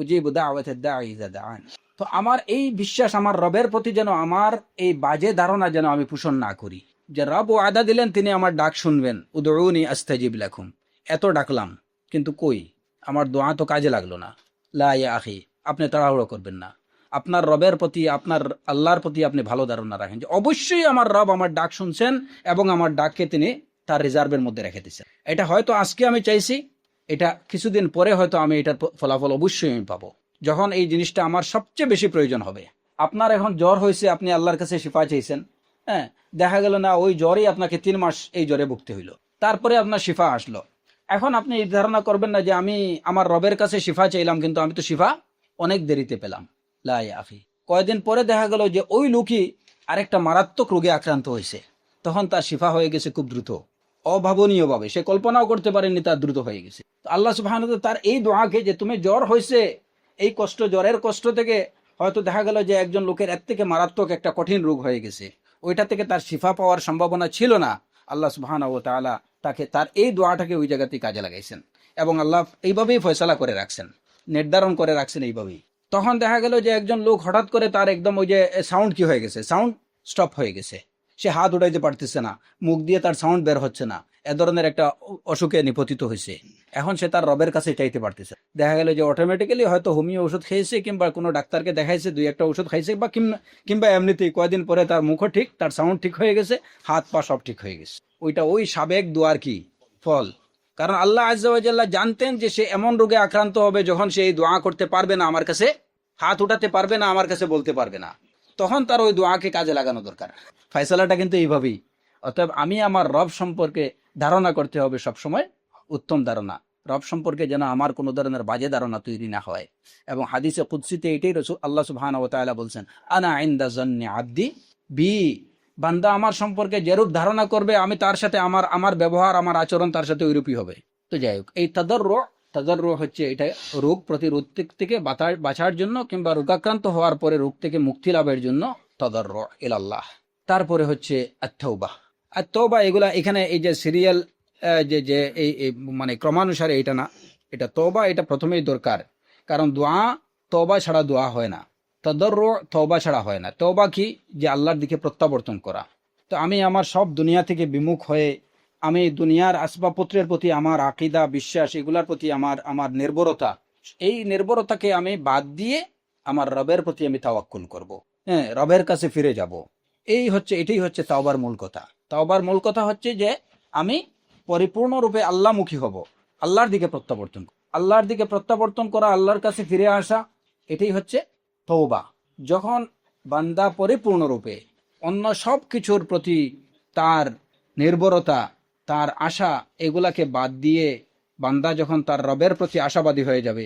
Speaker 1: উজিবু দাওয়াতাদ দাঈ ইযা দাআনি। তো আমার এই বিশ্বাস আমার রবের প্রতি যেন, আমার এই বাজে ধারণা যেন আমি পোষণ না করি যে রব ওয়াদা দিলেন তিনি আমার ডাক শুনবেন, উদউনি আস্তাজিব লাকুম। এত ডাকলাম কিন্তু কই, আমার দোয়া তো কাজে লাগলো না। লা ইয়া আখি, আপনি তাড়াহুড়ো করবেন না। আপনার রবের প্রতি, আপনার আল্লাহর প্রতি আপনি ভালো ধারণা রাখেন যে অবশ্যই আমার রব আমার ডাক শুনছেন এবং আমার ডাককে তিনি তার রিজার্ভের মধ্যে রেখে দিচ্ছেন। এটা হয়তো আজকে আমি চাইছি, এটা কিছুদিন পরে হয়তো আমি এটার ফলাফল অবশ্যই আমি পাবো, যখন এই জিনিসটা আমার সবচেয়ে বেশি প্রয়োজন হবে। আপনার এখন জ্বর হয়েছে, আপনি আল্লাহর কাছে শিফা চাইছেন, হ্যাঁ, দেখা গেল না ওই জ্বরই আপনাকে 3 মাস এই জ্বরে ভুগতে হইলো, তারপরে আপনার শিফা আসলো। এখন আপনি এই ধারণা করবেন না যে আমি আমার রবের কাছে শিফা চাইলাম কিন্তু আমি তো শিফা অনেক দেরিতে পেলাম। লা ইয়া আখি, কয়েকদিন পরে দেখা গেল যে ওই লোকই আরেকটা মারাত্মক রোগে আক্রান্ত হয়েছে, তখন তার শিফা হয়ে গেছে খুব দ্রুত, অভাবনীয়ভাবে, সে কল্পনাও করতে পারেনি তার দ্রুত হয়ে গেছে। তো আল্লাহ সুবহানাহু ওয়া তাআলা তার এই দোয়াকে, যে তুমি জ্বর হয়েছে, এই কষ্ট, জ্বরের কষ্ট থেকে হয়তো দেখা গেল যে একজন লোকের এর থেকে মারাত্মক একটা কঠিন রোগ হয়ে গেছে, ওইটা থেকে তার শিফা পাওয়ার সম্ভাবনা ছিল না, আল্লাহ সুবহানাহু ওয়া তাআলা তাকে তার এই দোয়াটাকে ওই জায়গাতেই কাজে লাগাইছেন এবং আল্লাহ এইভাবেই ফয়সালা করে রাখছেন, নির্ধারণ করে রাখছেন এইভাবেই। তখন দেখা গেল যে একজন লোক হঠাৎ করে তার একদম ওই যে সাউন্ড কি হয়ে গেছে, সাউন্ড স্টপ হয়ে গেছে, সে হাত উঠাইতে পারতেছে না, মুখ দিয়ে তার সাউন্ড বের হচ্ছে না, এ ধরনের একটা অসুখে নিপতিত হয়েছে। এখন সে তার রবের কাছে চাইতে পারতেছে। দেখা গেল যে অটোমেটিক্যালি হয়তো হোমিও ওষুধ খেয়েছে কিংবা কোনো ডাক্তারকে দেখাইছে, 2-1টা ওষুধ খাইছে, বা কিংবা এমনিতেই কয়েকদিন পরে তার মুখও ঠিক, তার সাউন্ড ঠিক হয়ে গেছে, হাত পা সব ঠিক হয়ে গেছে। ওইটা ওই সাবেক দোয়ার কি ফল। কারণ আল্লাহ আজ্জা ওয়া জাল্লা জানতেন যে সে এমন রোগে আক্রান্ত হবে যখন সে এই দোয়া করতে পারবে না, আমার কাছে হাত উঠাতে পারবে না, আমার কাছে বলতে পারবে না, তখন তার ওই দোয়াকে কাজে লাগানো দরকার। ফয়সালাটা কিন্তু এইভাবেই। অতএব আমি আমার রব সম্পর্কে ধারণা করতে হবে সবসময় উত্তম ধারণা, রব সম্পর্কে যেন আমার কোনো ধরনের বাজে ধারণা তৈরি না হয়। এবং হাদিসে কুদসিতে এটাই আল্লাহ সুবহানাহু ওয়া তাআলা বলছেন, আনা ইনদা যান্নি আবদি বি, বান্দা আমার সম্পর্কে যেরূপ ধারণা করবে আমি তার সাথে আমার ব্যবহার, আমার আচরণ তার সাথে ওইরূপই হবে। তো যাই হোক, এই তাদাররু হচ্ছে এটা রোগ প্রতিরোধ থেকে বাঁচার জন্য কিংবা রোগাক্রান্ত হওয়ার পরে রোগ থেকে মুক্তি লাভের জন্য তাদাররু ইলাল্লাহ। তারপরে হচ্ছে আত-তাওবা। আত-তাওবা এগুলা এখানে এই যে সিরিয়াল যে যে এই মানে ক্রমানুসারে এটা না, এটা তওবা এটা প্রথমেই দরকার, কারণ দোয়া তওবা ছাড়া দোয়া হয় না, তাদাররু তওবা ছাড়া হয় না। তওবা কি? যে আল্লাহর দিকে প্রত্যাবর্তন করা। তো আমি আমার সব দুনিয়া থেকে বিমুখ হয়ে আমি দুনিয়ার আসবাবপত্রের প্রতি আমার আকীদা বিশ্বাস এগুলার প্রতি আমার নির্ভরতা, এই নির্ভরতাকে আমি বাদ দিয়ে আমার রবের প্রতি আমি তাওয়াক্কুল করব। হ্যাঁ, রবের কাছে ফিরে যাব। এটাই হচ্ছে তাওবার মূল কথা। তাওবার মূল কথা হচ্ছে যে আমি পরিপূর্ণরূপে আল্লাহমুখী হব, আল্লাহর দিকে প্রত্যাবর্তন, আল্লাহর দিকে প্রত্যাবর্তন করা, আল্লাহর কাছে ফিরে আসা, এটাই হচ্ছে তওবা। যখন বান্দা পরিপূর্ণরূপে অন্য সব কিছুর প্রতি তার নির্ভরতা, তার আশা এগুলাকে বাদ দিয়ে বান্দা যখন তার রবের প্রতি আশাবাদী হয়ে যাবে,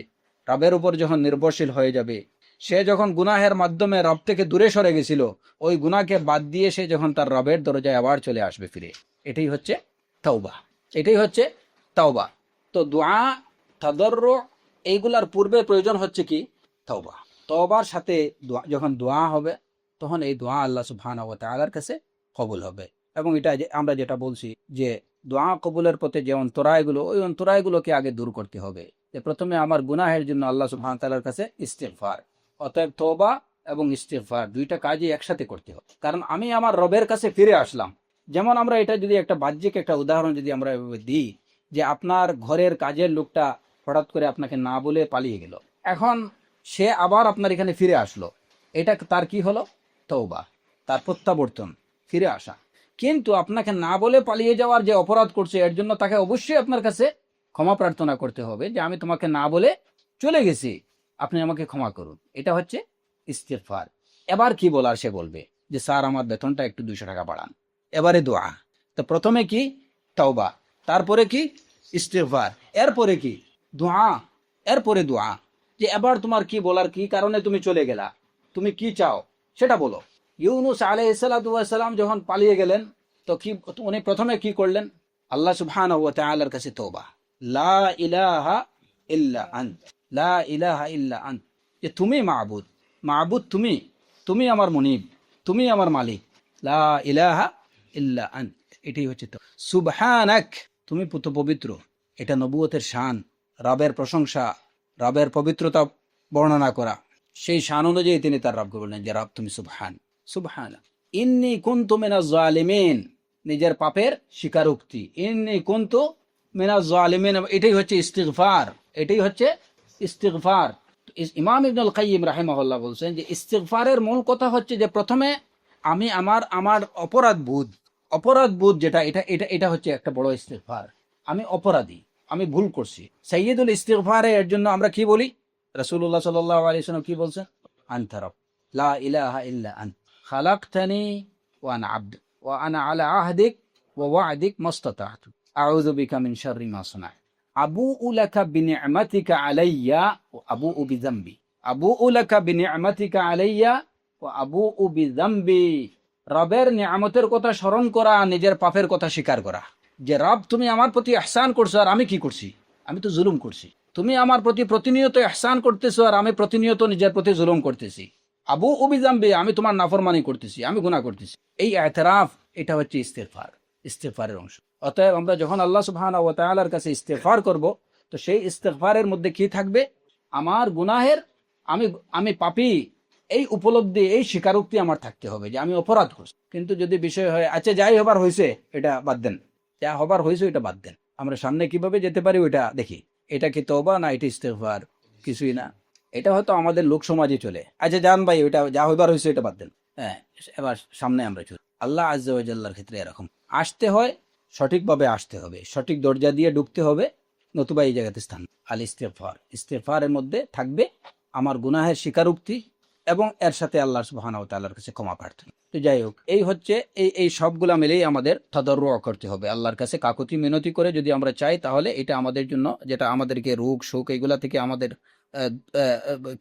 Speaker 1: রবের উপর যখন নির্ভরশীল হয়ে যাবে, সে যখন গুনাহের মাধ্যমে রব থেকে দূরে সরে গেছিল, ওই গুনাহকে বাদ দিয়ে সে যখন তার রবের দরজায় আবার চলে আসবে ফিরে, এটাই হচ্ছে তাওবা। এটাই হচ্ছে তাওবা। তো দোয়া, তাদাররু এইগুলার পূর্বে প্রয়োজন হচ্ছে কি? তাওবা। তওবার সাথে যখন দোয়া হবে তখন এই দোয়া আল্লাহ সুবহানাহু ওয়া তাআলার কাছে কবুল হবে। এবং এটা আমরা যেটা বলছি যে দোয়া কবুলের পথে যে অন্তরায়গুলো, ওই অন্তরায়গুলোকে আগে দূর করতে হবে। যে প্রথমে আমার গুনাহের জন্য আল্লাহ সুবহানাহু ওয়া তাআলার কাছে ইস্তিগফার। অতএব তওবা এবং ইস্তিগফার দুইটা কাজই একসাথে করতে হবে। কারণ আমি আমার রবের কাছে ফিরে আসলাম। যেমন আমরা এটা যদি একটা বাহ্যিক একটা উদাহরণ যদি আমরা এভাবে দিই, যে আপনার ঘরের কাজের লোকটা হঠাৎ করে আপনাকে না বলে পালিয়ে গেল, এখন সে আবার আপনার এখানে ফিরে আসলো, এটা তার কি হলো? তওবা, তার প্রত্যাবর্তন, ফিরে আসা। কিন্তু আপনাকে না বলে পালিয়ে যাওয়ার যে অপরাধ করছে, এর জন্য তাকে অবশ্যই আপনার কাছে ক্ষমা প্রার্থনা করতে হবে যে আমি তোমাকে না বলে চলে গেছি, আপনি আমাকে ক্ষমা করুন। এটা হচ্ছে ইস্তিগফার। এবার কি বলার সে বলবে যে স্যার আমার বেতনটা একটু 200 টাকা বাড়ান। এবারে দোয়া। তো প্রথমে কি? তাওবা, তারপরে কি? ইস্তিগফার, এরপরে কি? দোয়া, এরপরে দোয়া। যে এবার তোমার কি বলার, কি কারণে তুমি চলে গেলা, তুমি কি চাও সেটা বলো। ইউনুস আলাইহিস সালাতু ওয়াস সালাম যখন পালিয়ে গেলেন, তো কি উনি প্রথমে কি করলেন? আল্লাহ সুবহানাহু ওয়া তাআলার কাছে তওবা, লা ইলাহা ইল্লা আন্ত, লা ইলাহা ইল্লা আন্ত, যে তুমি মাবুদ, মাবুদ তুমি, তুমি আমার মুনিব, তুমি আমার মালিক, লা ইলাহা ইল্লা আন্ত, এটাই হচ্ছে তো। সুবহানাক, তুমি পবিত্র, এটা নবুয়তের শান, রবের প্রশংসা, রবের পবিত্রতা বর্ণনা করা। সেই শান অনুযায়ী তিনি তার রবকে বললেন যে রব তুমি সুবহান, সুবহানা। ইন্নী কুনতু মিনাজ জালিমিন, নিজের পাপের স্বীকারোক্তি। ইন্নী কুনতু মিনাজ জালিমিন, এটাই হচ্ছে ইস্তিগফার, এটাই হচ্ছে ইস্তিগফার। ইমাম ইবনুল কাইয়িম রাহিমাহুল্লাহ বলছেন যে ইস্তিগফারের মূল কথা হচ্ছে যে প্রথমে আমি আমার অপরাধ বোধ যেটা, এটা এটা এটা হচ্ছে একটা বড় ইস্তিগফার। আমি অপরাধী, আমি ভুল করছি। সাইয়্যিদুল ইস্তিগফারে এর জন্য আমরা কি বলি? রাসূলুল্লাহ সাল্লাল্লাহু আলাইহি ওয়াসাল্লাম কি বলছেন? আনতা রব, লা ইলাহা ইল্লা আন্ত, খালাকতানি ওয়া আনা আবদ, ওয়া আনা আলা আহদিক ওয়া ওয়া'দিক মাস্তাতা'তু, আউযু বিকা মিন শাররি মা সানা'তু, আবুউ লাকা বিনি'মাতিকা আলাইয়া ওয়া আবুউ বিযামবি, আবুউ লাকা বিনি'মাতিকা আলাইয়া ওয়া আবুউ বিযামবি। রবের নিয়ামতের কথা স্মরণ করা, নিজের পাপের কথা স্বীকার করা। যে রব তুমি আমার প্রতি ইহসান করছো, আর আমি কি করছি? আমি তো জুলুম করছি। তুমি আমার প্রতি প্রতিনিয়ত ইহসান করতেছো, আর আমি প্রতিনিয়ত নিজের প্রতি জুলুম করতেছি। আবু উবিজাম্বি, আমি তোমার নাফরমানি করতেছি, আমি গুনাহ করতেছি। এই এতরাফ, এটা হচ্ছে ইস্তিগফার, ইস্তিগফারের অংশ। অতএব আমরা যখন আল্লাহ সুবহানাহু ওয়া তাআলার কাছে ইস্তিগফার করব, তো সেই ইস্তিগফারের মধ্যে কি থাকবে? আমার গুনাহের, আমি পাপী, এই উপলব্ধি, এই স্বীকারোক্তি আমার থাকতে হবে যে আমি অপরাধ করছি। কিন্তু যদি বিষয় হয় আচ্ছা যাই হবার হয়েছে এটা বাদ দেন, যা হবার হয়েছে এটা বাদ দেন, আমরা সামনে কিভাবে যেতে পারি ওইটা দেখি, এটা কি তওবা না এটা ইস্তিগফার? কিছুই না, এটা হয়তো আমাদের লোক সমাজে চলে। আচ্ছা যান ভাই, ওইটা যা হইবার হয়েছে এটা বাদ দেন, হ্যাঁ এবার সামনে আমরা চলি। আল্লাহ আজ্জা ওয়া জাল্লার ক্ষেত্রে এরকম আসতে হয়, সঠিকভাবে আসতে হবে, সঠিক দরজা দিয়ে ঢুকতে হবে, নতুবা এই জায়গাতে স্থান। আল ইস্তিগফার, ইস্তিগফারের মধ্যে থাকবে আমার গুনাহের স্বীকারোক্তি এবং এর সাথে আল্লাহ সুবহানাহু ওয়া তাআলার কাছে ক্ষমা প্রার্থনা। তো যাই হোক, এই হচ্ছে এই সবগুলা মিলেই আমাদের তাদাররু করতে হবে আল্লাহর কাছে, কাকুতি মিনতি করে যদি আমরা চাই, তাহলে এটা আমাদের জন্য, যেটা আমাদেরকে রোগ শোক এগুলা থেকে আমাদের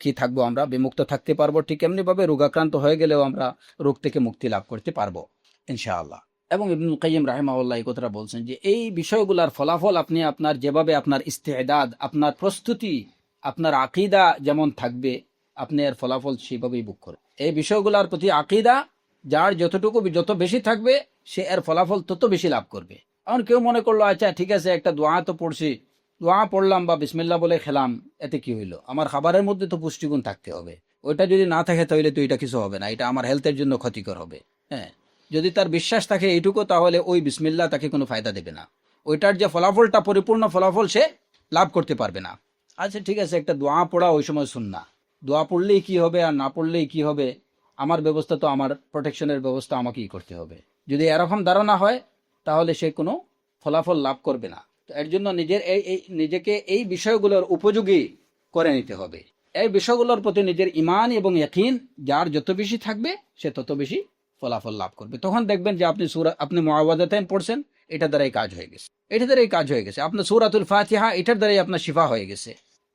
Speaker 1: কি থাকবো, আমরা বিমুক্ত থাকতে পারবো। ঠিক এমনি ভাবে রোগাক্রান্ত হয়ে গেলেও আমরা রোগ থেকে মুক্তি লাভ করতে পারবো ইনশাআল্লাহ। এবং ইবনুল কাইয়িম রাহিমাহুল্লাহ এই কথাটা বলছেন যে এই বিষয়গুলোর ফলাফল আপনি আপনার যেভাবে আপনার ইস্তেদাদ, আপনার প্রস্তুতি, আপনার আকীদা যেমন থাকবে, আপনি এর ফলাফল সেইভাবেই ভোগ করেন। এই বিষয়গুলোর প্রতি আকীদা যার যত বেশি থাকবে, সে এর ফলাফল তত বেশি লাভ করবে। এখন কেউ মনে করলো আচ্ছা ঠিক আছে, একটা দোয়া তো পড়ছি, দোয়া পড়লাম বা বিসমিল্লাহ বলে খেলাম, এতে কি হইলো? আমার খাবারের মধ্যে তো পুষ্টিগুণ থাকতে হবে, ওইটা যদি না থাকে তাহলে তো এটা কিছু হবে না, এটা আমার হেলথের জন্য ক্ষতিকর হবে। হ্যাঁ, যদি তার বিশ্বাস থাকে এইটুকু, তাহলে ওই বিসমিল্লাহ তাকে কোনো ফায়দা দেবে না, ওইটার যে ফলাফলটা পরিপূর্ণ ফলাফল সে লাভ করতে পারবে না। আচ্ছা ঠিক আছে, একটা দোয়া পড়া ওই সময় সুন্নাহ, দোয়া পড়লেই কি হবে আর না পড়লেই কি হবে, আমার ব্যবস্থা তো, আমার প্রোটেকশনের ব্যবস্থা আমাকেই করতে হবে। যদি এরকম ধারণা হয় তাহলে সে কোনো ফলাফল লাভ করবে না। তো এর জন্য নিজেকে এই বিষয়গুলোর উপযোগী করে নিতে হবে। এই বিষয়গুলোর প্রতি নিজের ঈমান এবং ইয়াকিন যার যত বেশি থাকবে, সে তত বেশি ফলাফল লাভ করবে। তখন দেখবেন যে আপনি মুআওয়াযাতাইন পড়ছেন, এটা দ্বারাই কাজ হয়ে গেছে, আপনার সূরাতুল ফাতিহা এটার দ্বারাই আপনার শিফা হয়ে গেছে।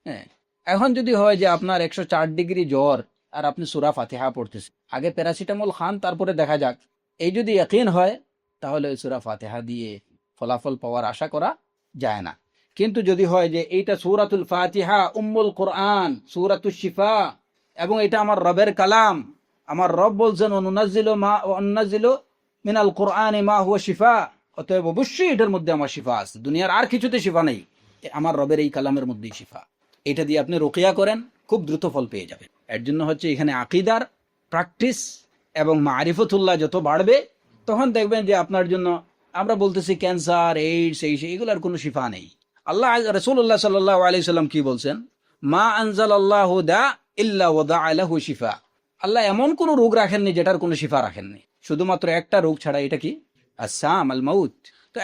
Speaker 1: হ্যাঁ, এখন যদি হয় যে আপনার 104 ডিগ্রি জ্বর আর আপনি সূরা ফাতিহা পড়তেছেন, আগে প্যারাসিটামল খান, তারপরে দেখা যাক, এই যদি ইয়াকিন হয় তাহলে ওই সূরা ফাতিহা দিয়ে ফলাফল পাওয়ার আশা করা যায় না। কিন্তু যদি হয় যে এইটা সূরাতুল ফাতিহা উম্মুল কোরআন, সূরাতুশ শিফা, এবং এটা আমার রবের কালাম, আমার রব বলছেন অনুনাজ্জিলু মিনাল কোরআনি মা হুয়া শিফা, অতএব অবশ্যই এটার মধ্যে আমার শিফা আছে, দুনিয়ার আর কিছুতে শিফা নেই, আমার রবের এই কালামের মধ্যেই শিফা। এটা দিয়ে আপনি রুকিয়া করেন, খুব দ্রুত ফল পেয়ে যাবেন। এর জন্য হচ্ছে এখানে আকীদার প্র্যাকটিস এবং মারিফতুল্লাহ যত বাড়বে, তখন দেখবেন যে আপনার জন্য, আমরা বলতেছি ক্যান্সার, এইডস, এইগুলোর কোনো শিফা নেই। আল্লাহ রাসূলুল্লাহ সাল্লাল্লাহু আলাইহি সাল্লাম কি বলছেন? মা আনজালাল্লাহু দা ইল্লা ওয়াদাআ লাহু শিফা। আল্লাহ এমন কোন রোগ রাখেননি যেটার কোনো শিফা রাখেননি, শুধুমাত্র একটা রোগ ছাড়া, এটা কি? আসাম আল মাউত। তো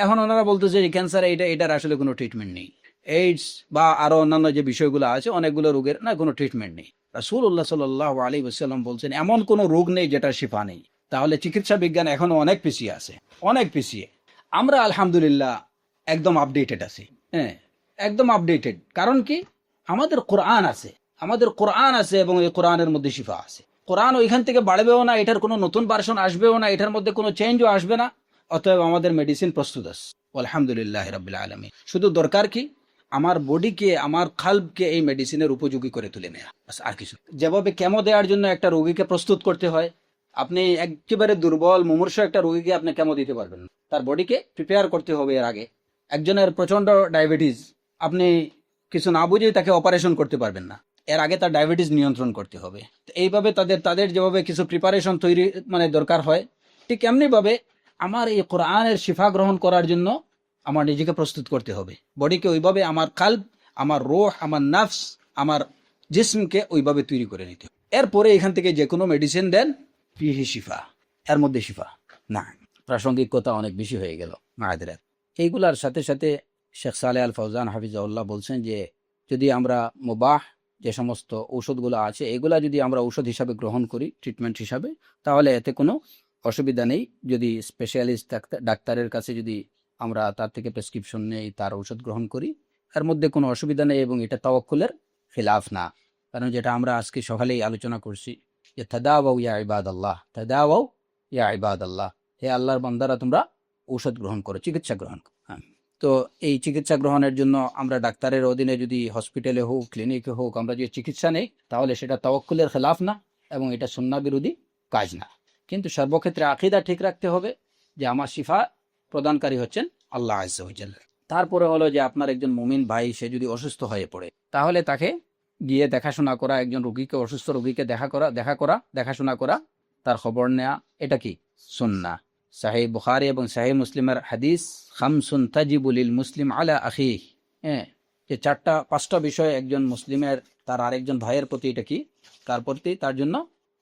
Speaker 1: এখন ওনারা বলতেছে যে ক্যান্সার, এটার আসলে কোনো ট্রিটমেন্ট নেই, এইডস বা আরো অন্যান্য যে বিষয়গুলো আছে, অনেকগুলো রোগের না কোনো ট্রিটমেন্ট নেই। রাসূলুল্লাহ সাল্লাল্লাহু আলাইহি ওয়াসাল্লাম বলছেন এমন কোনো রোগ নেই যেটার শিফা নেই। তাহলে চিকিৎসা বিজ্ঞান এখনো অনেক পিছিয়ে আছে, অনেক পিছিয়ে। আমরা আলহামদুলিল্লাহ একদম আপডেটেড আছি। হ্যাঁ, একদম আপডেটেড। কারণ কি? আমাদের কোরআন আছে এবং এই কোরআনের মধ্যে শিফা আছে। কোরআন ওইখান থেকে বাড়বেও না, এটার কোনো নতুন ভার্সন আসবেও না, এটার মধ্যে কোনো চেঞ্জও আসবে না। অতএব আমাদের মেডিসিন প্রস্তুত আছে, আলহামদুলিল্লাহ রাব্বিল আলামিন। শুধু দরকার কি? আমার বডিকে, আমার খালবকে এই মেডিসিনের উপযোগী করে তুলে নেওয়া, আর কিছু। যেভাবে কেমো দেওয়ার জন্য একটা রোগীকে প্রস্তুত করতে হয়, আপনি একেবারে দুর্বল মুমূর্ষু একটা রোগীকে আপনি কেমো দিতে পারবেন না, তার বডিকে প্রিপেয়ার করতে হবে এর আগে। একজনের প্রচন্ড ডায়াবেটিস, আপনি কিছু না বুঝেই তাকে অপারেশন করতে পারবেন না, এর আগে তার ডায়াবেটিস নিয়ন্ত্রণ করতে হবে। এইভাবে তাদের যেভাবে কিছু প্রিপারেশন তৈরি দরকার হয়, ঠিক এমনি ভাবে আমার এই কোরআনের শিফা গ্রহণ করার জন্য আমার নিজেকে প্রস্তুত করতে হবে, বডিকে ওইভাবে, আমার কালব, আমার রূহ, আমার নাফস, আমার জিসমকে ওইভাবে তৈরি করে নিতে হবে। এরপরে এখান থেকে যে কোনো মেডিসিন দেন, ফিহি শিফা, এর মধ্যে শিফা না। প্রাসঙ্গিকতা অনেক বেশি হয়ে গেল মায়েদের। এইগুলার সাথে সাথে শেখ সালেহ আল ফৌজান হাফিজাহুল্লাহ বলছেন যে যদি আমরা মুবাহ যে সমস্ত ঔষধগুলো আছে, এগুলা যদি আমরা ঔষধ হিসাবে গ্রহণ করি, ট্রিটমেন্ট হিসাবে, তাহলে এতে কোনো অসুবিধা নেই। যদি স্পেশালিস্ট ডাক্তারের কাছে যদি আমরা তার থেকে প্রেসক্রিপশন নেই, তার ঔষধ গ্রহণ করি, এর মধ্যে কোনো অসুবিধা নেই এবং এটা তাওয়াক্কুলের খিলাফ না। কারণ যেটা আমরা আজকে সকালেই আলোচনা করছি যে তাদাওয়াউ ইয়া ইবাদাল্লাহ, তাদাওয়াউ ইয়া ইবাদাল্লাহ, হে আল্লাহর বান্দারা তোমরা ঔষধ গ্রহণ করো, চিকিৎসা গ্রহণ করো। হ্যাঁ, তো এই চিকিৎসা গ্রহণের জন্য আমরা ডাক্তারের অধীনে যদি হসপিটালে হোক, ক্লিনিকে হোক, আমরা যদি চিকিৎসা নেই, তাহলে সেটা তাওয়াক্কুলের খেলাফ না এবং এটা সুন্নাহ বিরোধী কাজ না। কিন্তু সর্বক্ষেত্রে আকীদা ঠিক রাখতে হবে যে আমার শিফা প্রদানকারী হচ্ছেন আল্লাহ আযজা ওয়া জাল্লা। তারপরে হলো যে আপনার একজন মুমিন ভাই, সে যদি অসুস্থ হয়ে পড়ে, তাহলে তাকে গিয়ে দেখাশোনা করা, একজন রোগীকে, অসুস্থ রোগীকে দেখাশোনা করা, তার খবর নেওয়া, এটা কি? সুন্নাহ। সাহিহ বুখারী এবং সাহিহ মুসলিমের হাদিস, খামসুন তাজিবু লিল মুসলিম আলা আখিহি, হ্যাঁ, যে পাঁচটা বিষয় একজন মুসলিমের তার আরেকজন ভাইয়ের প্রতি, এটা কি? তার প্রতি, তার জন্য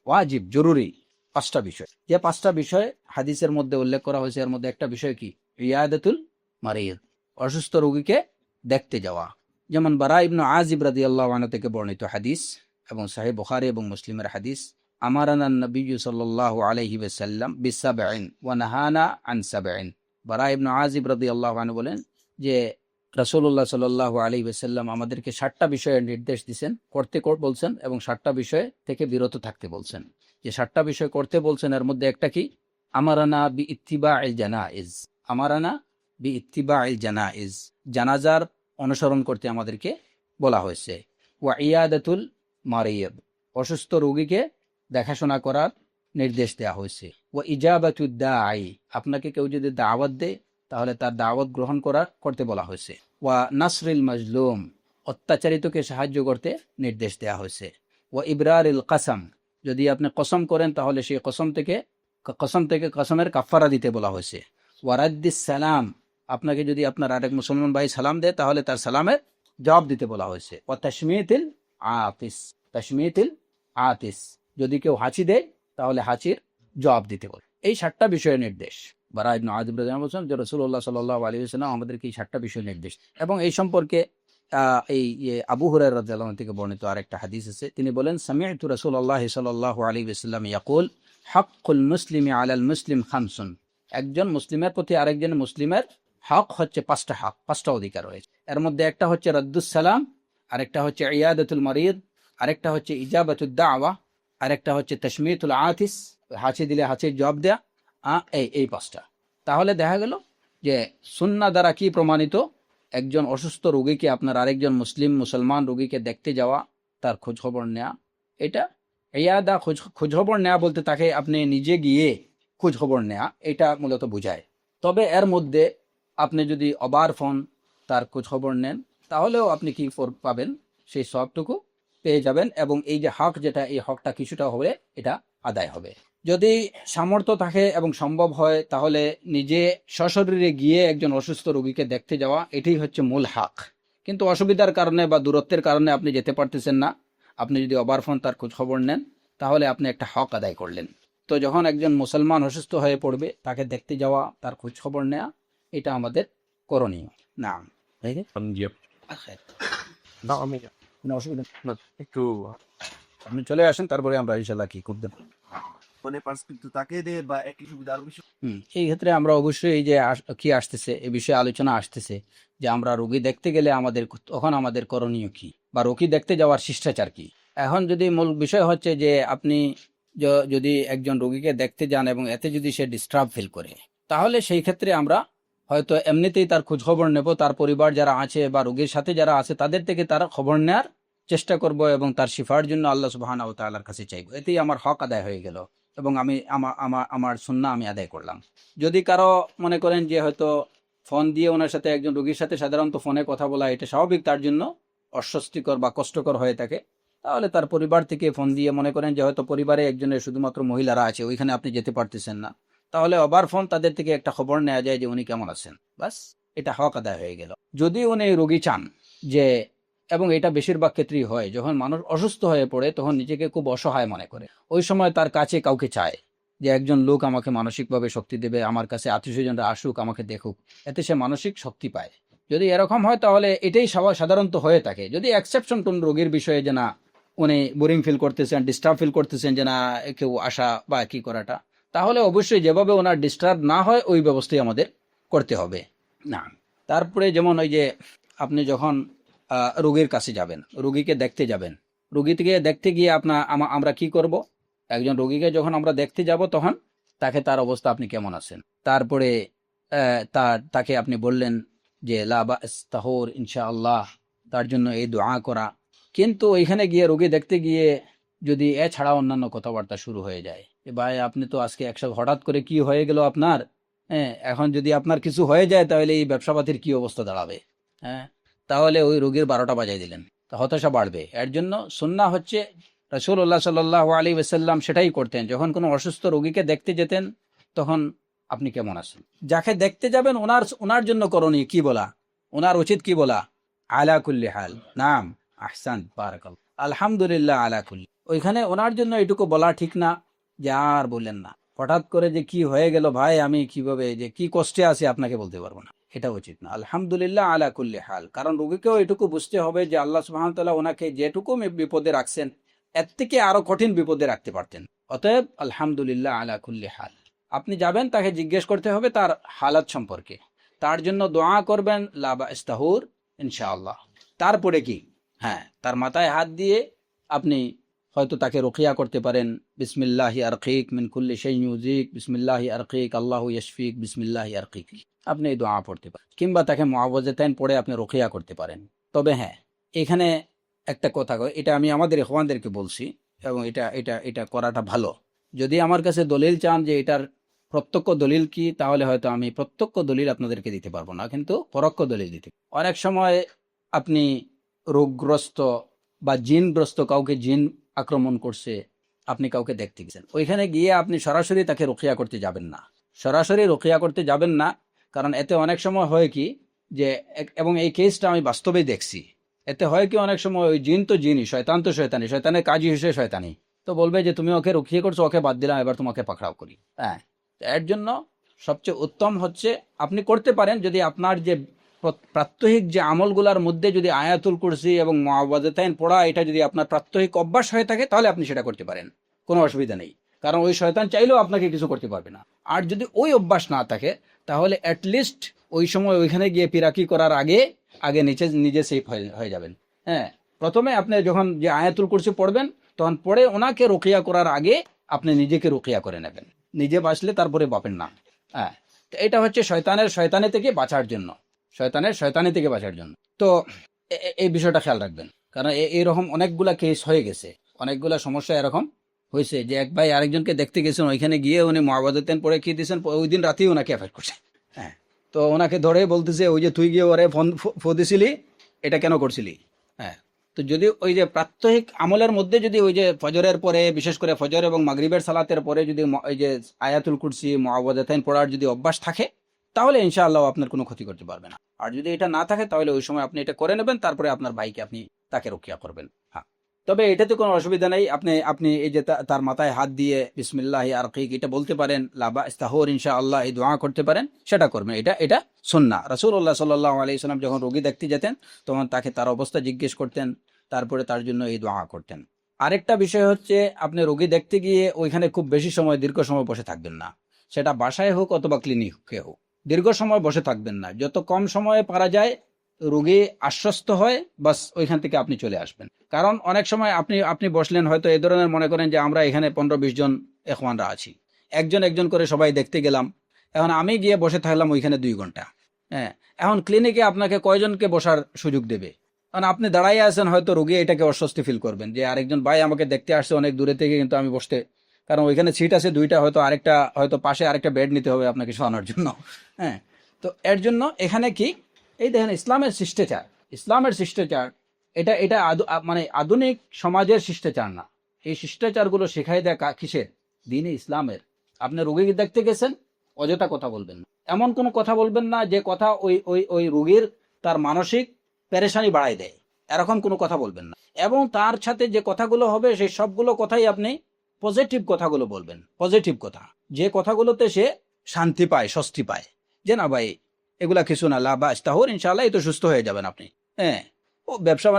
Speaker 1: ওয়াজিব, জরুরি। পাঁচটা বিষয়, যে পাঁচটা বিষয় হাদিসের মধ্যে উল্লেখ করা হয়েছে, এর মধ্যে একটা বিষয় কি? ইয়াদাতুল মারিদ, অসুস্থ রোগীকে দেখতে যাওয়া। যেমন বারা ইবনে আজিব রাদিয়াল্লাহু আনহু থেকে বর্ণিত হাদিস এবং সাহিহ বুখারী এবং মুসলিমের হাদিস, আমারানা নবিয়্যু সাল্লাল্লাহু আলাইহি ওয়াসাল্লাম বিসাবঈন ওয়া নাহানা আন সাবঈন। বারা ইবনে আজিব রাদিয়াল্লাহু আনহু বলেন যে রাসূলুল্লাহ সাল্লাল্লাহু আলাইহি ওয়াসাল্লাম আমাদেরকে 7টা বিষয়ের নির্দেশ দিয়েছেন, করতে বলছেন, এবং 7টা বিষয় থেকে বিরত থাকতে বলছেন। যে 7টা বিষয় করতে বলছেন, এর মধ্যে একটা কি? আমারানা বি ইত্তিবাইল জানাইজ, আমারানা বি ইত্তিবাইল জানাইজ, জানাজার অনুসরণ করতে আমাদেরকে বলা হয়েছে। ওয়া ইয়াদাতুল মারিয়দ, অসুস্থ রোগীকে দেখাশোনা করার নির্দেশ দেওয়া হয়েছে। ওয়া ইজাবাতুদ দাঈ, আপনাকে কেউ যদি দাওয়াত দেয় তাহলে তার দাওয়াত গ্রহণ করতে বলা হয়েছে। ওয়া নাসরিল মাজলুম, অত্যাচারিতকে সাহায্য করতে নির্দেশ দেওয়া হয়েছে। ওয়া ইবরারিল কাসাম, যদি আপনি কসম করেন তাহলে সেই কসম থেকে কসমের কাফারা দিতে বলা হয়েছে। ওয়া রাদ্দিস সালাম, আপনাকে যদি আপনার আরেক মুসলমান ভাই সালাম দেয় তাহলে তার সালামের জবাব দিতে বলা হয়েছে। ওয়া তাশমিতিল আতিস, তাশমিতিল আতিস, যদি কেউ হাঁচি দেয় তাহলে হাঁচির জবাব দিতে বলে। এই 7টা বিষয়ের নির্দেশ। বারা ইবনে আযিব রাদিয়াল্লাহু আনহু বলেন যে রাসূলুল্লাহ সাল্লাল্লাহু আলাইহি ওয়াসাল্লাম আমাদেরকে এই 7টা বিষয় নির্দেশ। এবং এই সম্পর্কে আবু হুরায়রা রাদিয়াল্লাহু আনহু থেকে বর্ণিত আরেকটা হাদিস আছে। তিনি বলেন সামি'তু রাসূলুল্লাহ সাল্লাল্লাহু আলাইহি ওয়াসাল্লাম ইয়াকুল হাক্কুল মুসলিমি আলাল মুসলিম খামসুন, একজন মুসলিমের প্রতি আরেকজন মুসলিমের হক হচ্ছে 5টা হক, 5টা অধিকার রয়েছে। এর মধ্যে একটা হচ্ছে রাদ্দুস সালাম, আরেকটা হচ্ছে ইয়াদাতুল মারিদ, আরেকটা হচ্ছে ইজাবাতুদ দাওয়া, আরেকটা হচ্ছে তাশমিতুল আতিস, হাঁচি দিলে হাঁচির জবাব দেয়া। এই 5টা। তাহলে দেখা গেল যে সুন্নাহ দ্বারা কি প্রমাণিত, একজন অসুস্থ রোগীকে আপনার আরেকজন মুসলমান রোগীকে দেখতে যাওয়া, তার খোঁজ খবর নেওয়া, এটা ইয়াদা, খোঁজ খবর নেওয়া বলতে তাকে আপনি নিজে গিয়ে খোঁজ খবর নেওয়া, এটা মূলত বোঝায়। তবে এর মধ্যে আপনি যদি ওভার ফোন তার খোঁজ খবর নেন তাহলেও আপনি কি পাবেন, সেই সবটুকু পেয়ে যাবেন। এবং এই যে হক, যেটা এই হকটা কিছুটা হবে এটা আদায় হবে। যদি সামর্থ্য থাকে এবং সম্ভব হয় তাহলে নিজে সশরীরে গিয়ে একজন অসুস্থ রোগীকে দেখতে যাওয়া, এটাই হচ্ছে মূল হক। কিন্তু অসুবিধার কারণে বা দূরত্বের কারণে আপনি যেতে পারতেছেন না, আপনি যদি ওভার ফোন তার খোঁজ খবর নেন তাহলে আপনি একটা হক আদায় করলেন। তো যখন একজন মুসলমান অসুস্থ হয়ে পড়বে তাকে দেখতে যাওয়া, তার খোঁজ খবর নেওয়া, এটা আমাদের করণীয়। না
Speaker 2: Yep. না আমি
Speaker 1: কোনো অসুবিধা,
Speaker 2: একটু
Speaker 1: আপনি চলে আসেন, তারপরে আমরা ইনশাল্লাহ কি করতে পারি।
Speaker 2: ফোনে পার্সপেক্টিভ তাকে দে বা একই সুবিধা আরো বেশি।
Speaker 1: এই ক্ষেত্রে আমরা অবশ্যই এই যে কি আসতেছে, এই বিষয়ে আলোচনা আসতেছে যে আমরা রোগী দেখতে গেলে তখন আমাদের করণীয় কি, বা রোগী দেখতে যাওয়ার শিষ্টাচার কি। এখন যদি মূল বিষয় হচ্ছে যে আপনি যদি একজন রোগীকে দেখতে যান এবং এতে যদি সে ডিস্টার্ব ফিল করে, তাহলে সেই ক্ষেত্রে আমরা হয়তো এমনিতেই তার খোঁজ খবর নেব, তার পরিবার যারা আছে বা রোগীর সাথে যারা আছে তাদের থেকে তার খবর নেওয়ার চেষ্টা করব এবং তার শিফার জন্য আল্লাহ সুবহানাহু ওয়া তাআলার কাছে চাইব। এতেই আমার হক আদায় হয়ে গেল এবং আমি আমার সুন্নাহ আমি আদায় করলাম। যদি কারো মনে করেন যে হয়তো ফোন দিয়ে ওনার সাথে, একজন রোগীর সাথে সাধারণত ফোনে কথা বলা এটা স্বাভাবিক, তার জন্য অস্বস্তিকর বা কষ্টকর হয়ে থাকে, তাহলে তার পরিবার থেকে ফোন দিয়ে, মনে করেন যে হয়তো পরিবারে একজনের শুধুমাত্র মহিলারা আছে, ওইখানে আপনি যেতে পারতেছেন না, তাহলে ওভার ফোন তাদের থেকে একটা খবর নেওয়া যায় যে উনি কেমন আছেন, বাস এটা হক আদায় হয়ে গেল। যদি উনি রোগী চান যে, এবং এটা বেশিরভাগ ক্ষেত্রেই হয়, যখন মানুষ অসুস্থ হয়ে পড়ে তখন নিজেকে খুব অসহায় মনে করে, ওই সময় তার কাছে কাউকে চায় যে একজন লোক আমাকে মানসিকভাবে শক্তি দেবে, আমার কাছে আত্মীয়স্বজনরা আসুক, আমাকে দেখুক, এতে সে মানসিক শক্তি পায়। যদি এরকম হয় তাহলে এটাই সাধারণত হয়ে থাকে। যদি এক্সেপশন কোন রোগীর বিষয়ে যে না উনি বোরিং ফিল করতেছেন, ডিস্টার্ব ফিল করতেছেন, যে না কেউ আসা বা কি করাটা, তাহলে অবশ্যই যেভাবে ওনার ডিস্টার্ব না হয় ওই ব্যবস্থাই আমাদের করতে হবে। না, তারপরে যেমন ওই যে আপনি যখন রোগীর কাছে যাবেন, রোগীকে দেখতে যাবেন, রোগীকে দেখতে গিয়ে আমরা কি করব, একজন রোগীকে যখন আমরা দেখতে যাব তখন তার অবস্থা আপনি কেমন আছেন, তারপরে তাকে আপনি বললেন যে লা বা'স তাহুর ইনশাআল্লাহ, তার জন্য এই দোয়া করা। কিন্তু ওইখানে গিয়ে রোগী দেখতে গিয়ে যদি এছাড়া অন্যান্য কথাবার্তা শুরু হয়ে যায়, ভাই আপনি তো আজকে হঠাৎ করে কি হয়ে গেল আপনার, এখন যদি আপনার কিছু হয়ে যায় তাহলে এই ব্যবসাপাতির কি অবস্থা দাঁড়াবে, তাহলে ওই রোগীর 12টা বাজাই দিলেন, তা হতাশা বাড়বে। এর জন্য সুন্নাহ হচ্ছে রাসূলুল্লাহ সাল্লাল্লাহু আলাইহি ওয়াসাল্লাম সেটাই করতেন, যখন কোনো অসুস্থ রোগীকে দেখতে যেতেন তখন আপনি কেমন আছেন, যাকে দেখতে যাবেন ওনার জন্য করণীয় কি বলা, ওনার উচিত কি বলা, আলা কুল্লি হাল, নাম আহসান বারাকাল্লাহ, আলহামদুলিল্লাহ আলা কুল্লি। ওইখানে ওনার জন্য এটুকু বলা ঠিক না যে আর বললেন না, হঠাৎ করে যে কি হয়ে গেল ভাই, আমি কিভাবে যে কি কষ্টে আছি আপনাকে বলতে পারবো না, এটা উচিত না। আলহামদুলিল্লাহ আলা কুল্লি হাল, কারণ রোগীকেও এটুকু বুঝতে হবে যে আল্লাহ সুবহানাহু ওয়া তাআলা ওনাকে যেটুকু বিপদে রাখছেন এর থেকে আরো কঠিন বিপদে রাখতে পারতেন। অতএব আলহামদুলিল্লাহ আলা কুল্লি হাল, আপনি যাবেন তাকে জিজ্ঞেস করতে হবে তার হালাত সম্পর্কে, তার জন্য দোয়া করবেন লা বা'স তাহুর ইনশাআল্লাহ। তারপরে কি, তার মাথায় হাত দিয়ে আপনি হয়তো তাকে রুকিয়া করতে পারেন, বিসমিল্লাহি আরকিক মিন কুল্লি শাইইন ইউযিক, বিসমিল্লাহি আরকিক আল্লাহু ইয়াশফিক, বিসমিল্লাহি আরকিক, আপনি এই দোয়া পড়তে পারেন। কিংবা তাকে মুআওয়াযাতাইন পড়ে আপনি রুকিয়া করতে পারেন। তবে হ্যাঁ, এখানে একটা কথা, এটা আমি আমাদের ইখওয়ানদেরকে বলছি, এবং এটা এটা এটা করাটা ভালো। যদি আমার কাছে দলিল চান যে এটার প্রত্যক্ষ দলিল কি, তাহলে হয়তো আমি প্রত্যক্ষ দলিল আপনাদেরকে দিতে পারবো না, কিন্তু পরোক্ষ দলিল দিতে। অনেক সময় আপনি রোগগ্রস্ত বা জিনগ্রস্ত, কাউকে জিন আক্রমণ করছে, আপনি কাউকে দেখতে গেছেন, ওইখানে গিয়ে আপনি সরাসরি তাকে রুকিয়া করতে যাবেন না। সরাসরি রুকিয়া করতে যাবেন না, কারণ এতে অনেক সময় হয় কি যে, এবং এই কেসটা আমি বাস্তবেই দেখছি, এতে হয় কি অনেক সময় ওই জিন তো জিনই, শয়তান তো শয়তানি, শয়তানের কাজই হিসেবে শয়তানি, তো বলবে যে তুমি ওকে রুকিয়ে করছো, ওকে বাদ দিলাম, এবার তোমাকে পাকড়াও করি। হ্যাঁ, এর জন্য সবচেয়ে উত্তম হচ্ছে আপনি করতে পারেন যদি আপনার যে প্রাত্যহিক যে আমলগুলোর মধ্যে যদি আয়াতুল কুরসি এবং মুআওয়াযাতাইন পড়া, এটা যদি আপনার প্রাত্যহিক অভ্যাস হয়ে থাকে, তাহলে আপনি সেটা করতে পারেন, কোনো অসুবিধা নেই। কারণ ওই শয়তান চাইলেও আপনাকে কিছু করতে পারবে না। আর যদি ওই অভ্যাস না থাকে, তাহলে অ্যাটলিস্ট ওই সময় ওইখানে গিয়ে পিরাকি করার আগে আগে নিজে সেফ হয়ে যাবেন। হ্যাঁ, প্রথমে আপনি যখন যে আয়াতুল কুরসি পড়বেন, তখন পড়ে ওনাকে রুকিয়া করার আগে আপনি নিজেকে রুকিয়া করে নেবেন, নিজে বাঁচলে তারপরে বাপের নাম। হ্যাঁ, তো এটা হচ্ছে শয়তানি থেকে বাঁচার জন্য, শয়তানি থেকে বাঁচার জন্য। তো এই বিষয়টা খেয়াল রাখবেন, কারণ এইরকম অনেকগুলা কেস হয়ে গেছে, অনেকগুলা সমস্যা এরকম হয়েছে যে এক ভাই আরেকজনকে দেখতে গেছেন, ওইখানে গিয়ে উনি মুআওয়াযাতাইন পড়ে কি দিয়েছেন, ওই দিন রাতেই ওনাকে অ্যাফেক্ট করছে। হ্যাঁ, তো ওনাকে ধরে বলতেছে, ওই যে তুই গিয়ে ওরে ফোন দিছিলি, এটা কেন করছিলি? হ্যাঁ, তো যদি ওই যে প্রাত্যহিক আমলের মধ্যে যদি ওই যে ফজরের পরে, বিশেষ করে ফজর এবং মাগরিবের সালাতের পরে যদি ওই যে আয়াতুল কুরসি মুআওয়াযাতাইন পড়ার যদি অভ্যাস থাকে, তাহলে ইনশাআল্লাহ আপনার কোনো ক্ষতি করতে পারবে না। আর যদি এটা না থাকে, তাহলে ওই সময় আপনি এটা করে নেবেন, তারপরে আপনার ভাইকে আপনি তাকে রক্ষা করবেন। হ্যাঁ, তবে এটাতে কোনো অসুবিধা নেই, আপনি এই যে তার মাথায় হাত দিয়ে বিসমিল্লাহি আরকিক এটা বলতে পারেন, লা বা'স তাহুর ইনশাআল্লাহ এই দোয়া করতে পারেন, সেটা করবেন। এটা সুন্নাহ। রাসূলুল্লাহ সাল্লাল্লাহু আলাইহি ওয়াসাল্লাম যখন রোগী দেখতে যেতেন, তখন তাকে তার অবস্থা জিজ্ঞেস করতেন, তারপরে তার জন্য এই দোয়া করতেন। আরেকটা বিষয় হচ্ছে, আপনি রোগী দেখতে গিয়ে ওইখানে খুব বেশি সময়, দীর্ঘ সময় বসে থাকবেন না, সেটা বাসায় হোক অথবা ক্লিনিকে হোক, দীর্ঘ সময় বসে থাকবেন না। যত কম সময়ে পারা যায়, রোগী আশ্বস্ত হয়, বাস ওইখান থেকে আপনি চলে আসবেন। কারণ অনেক সময় আপনি বসলেন, হয়তো এই ধরনের মনে করেন যে আমরা এখানে 15-20 জন ইখওয়ানরা আছি, একজন করে সবাই দেখতে গেলাম, এখন আমি গিয়ে বসে থাকলাম ওইখানে 2 ঘন্টা। হ্যাঁ, এখন ক্লিনিকে আপনাকে কয়জনকে বসার সুযোগ দেবে? কারণ আপনি দাঁড়াইয়ে আছেন, হয়তো রোগী এটাকে অস্বস্তি ফিল করবেন যে আরেকজন ভাই আমাকে দেখতে আসছে অনেক দূরে থেকে, কিন্তু আমি বসতে, কারণ ওইখানে সিট আছে 2টা, হয়তো পাশে আরেকটা বেড নিতে হবে আপনাকে শোয়ানোর জন্য। হ্যাঁ, তো এর জন্য এখানে কি, এই দেখেন ইসলামের শিষ্টাচার, এটা মানে আধুনিক সমাজের শিষ্টাচার না। এই শিষ্টাচারগুলো শেখাই দেয় কিসের? দ্বীনে ইসলামের। আপনি রোগীকে দেখতে গেছেন, অযথা কথা বলবেন না, এমন কোনো কথা বলবেন না যে কথা ওই রোগীর তার মানসিক পেরেশানি বাড়াই দেয়, এরকম কোনো কথা বলবেন না। এবং তার সাথে যে কথাগুলো হবে, সেই সবগুলো কথাই আপনি পজিটিভ কথাগুলো বলবেন, পজিটিভ কথা, যে কথাগুলোতে সে শান্তি পায়, স্বস্তি পায়, যে না ভাই এগুলা কিছু না, লা বা'স তাহুর ইনশাআল্লাহ, এই তো সুস্থ হয়ে যাবেন আপনি। হ্যাঁ, ও ব্যবসা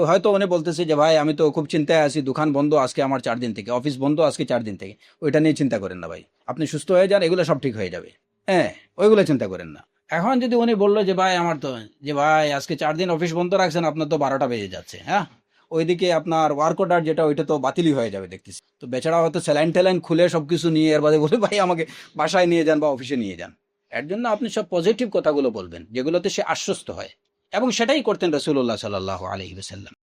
Speaker 1: হয়তো উনি বলতেছে যে ভাই আমি তো খুব চিন্তায় আছি, দোকান বন্ধ আজকে আমার 4 দিন থেকে, অফিস বন্ধ আজকে 4 দিন থেকে, ওইটা নিয়ে চিন্তা করেন না ভাই, আপনি সুস্থ হয়ে যান, এগুলো সব ঠিক হয়ে যাবে। হ্যাঁ, ওইগুলো চিন্তা করেন না। এখন যদি উনি বললো যে ভাই আমার তো, যে ভাই আজকে 4 দিন অফিস বন্ধ রাখছেন, আপনার তো 12টা বেজে যাচ্ছে, হ্যাঁ, ওইদিকে আপনার ওয়ার্ক অর্ডার যেটা, ওইটা তো বাতিলই হয়ে যাবে দেখতেছি, তো বেচারা হয়তো স্যালাইন খুলে সবকিছু নিয়ে এর বাদে বলে ভাই আমাকে বাসায় নিয়ে যান বা অফিসে নিয়ে যান। এর জন্য আপনি সব পজিটিভ কথাগুলো বলবেন, যেগুলোতে সে আশ্বস্ত হয়, এবং সেটাই করতেন রাসূলুল্লাহ সাল্লাল্লাহু আলাইহি ওয়াসাল্লাম।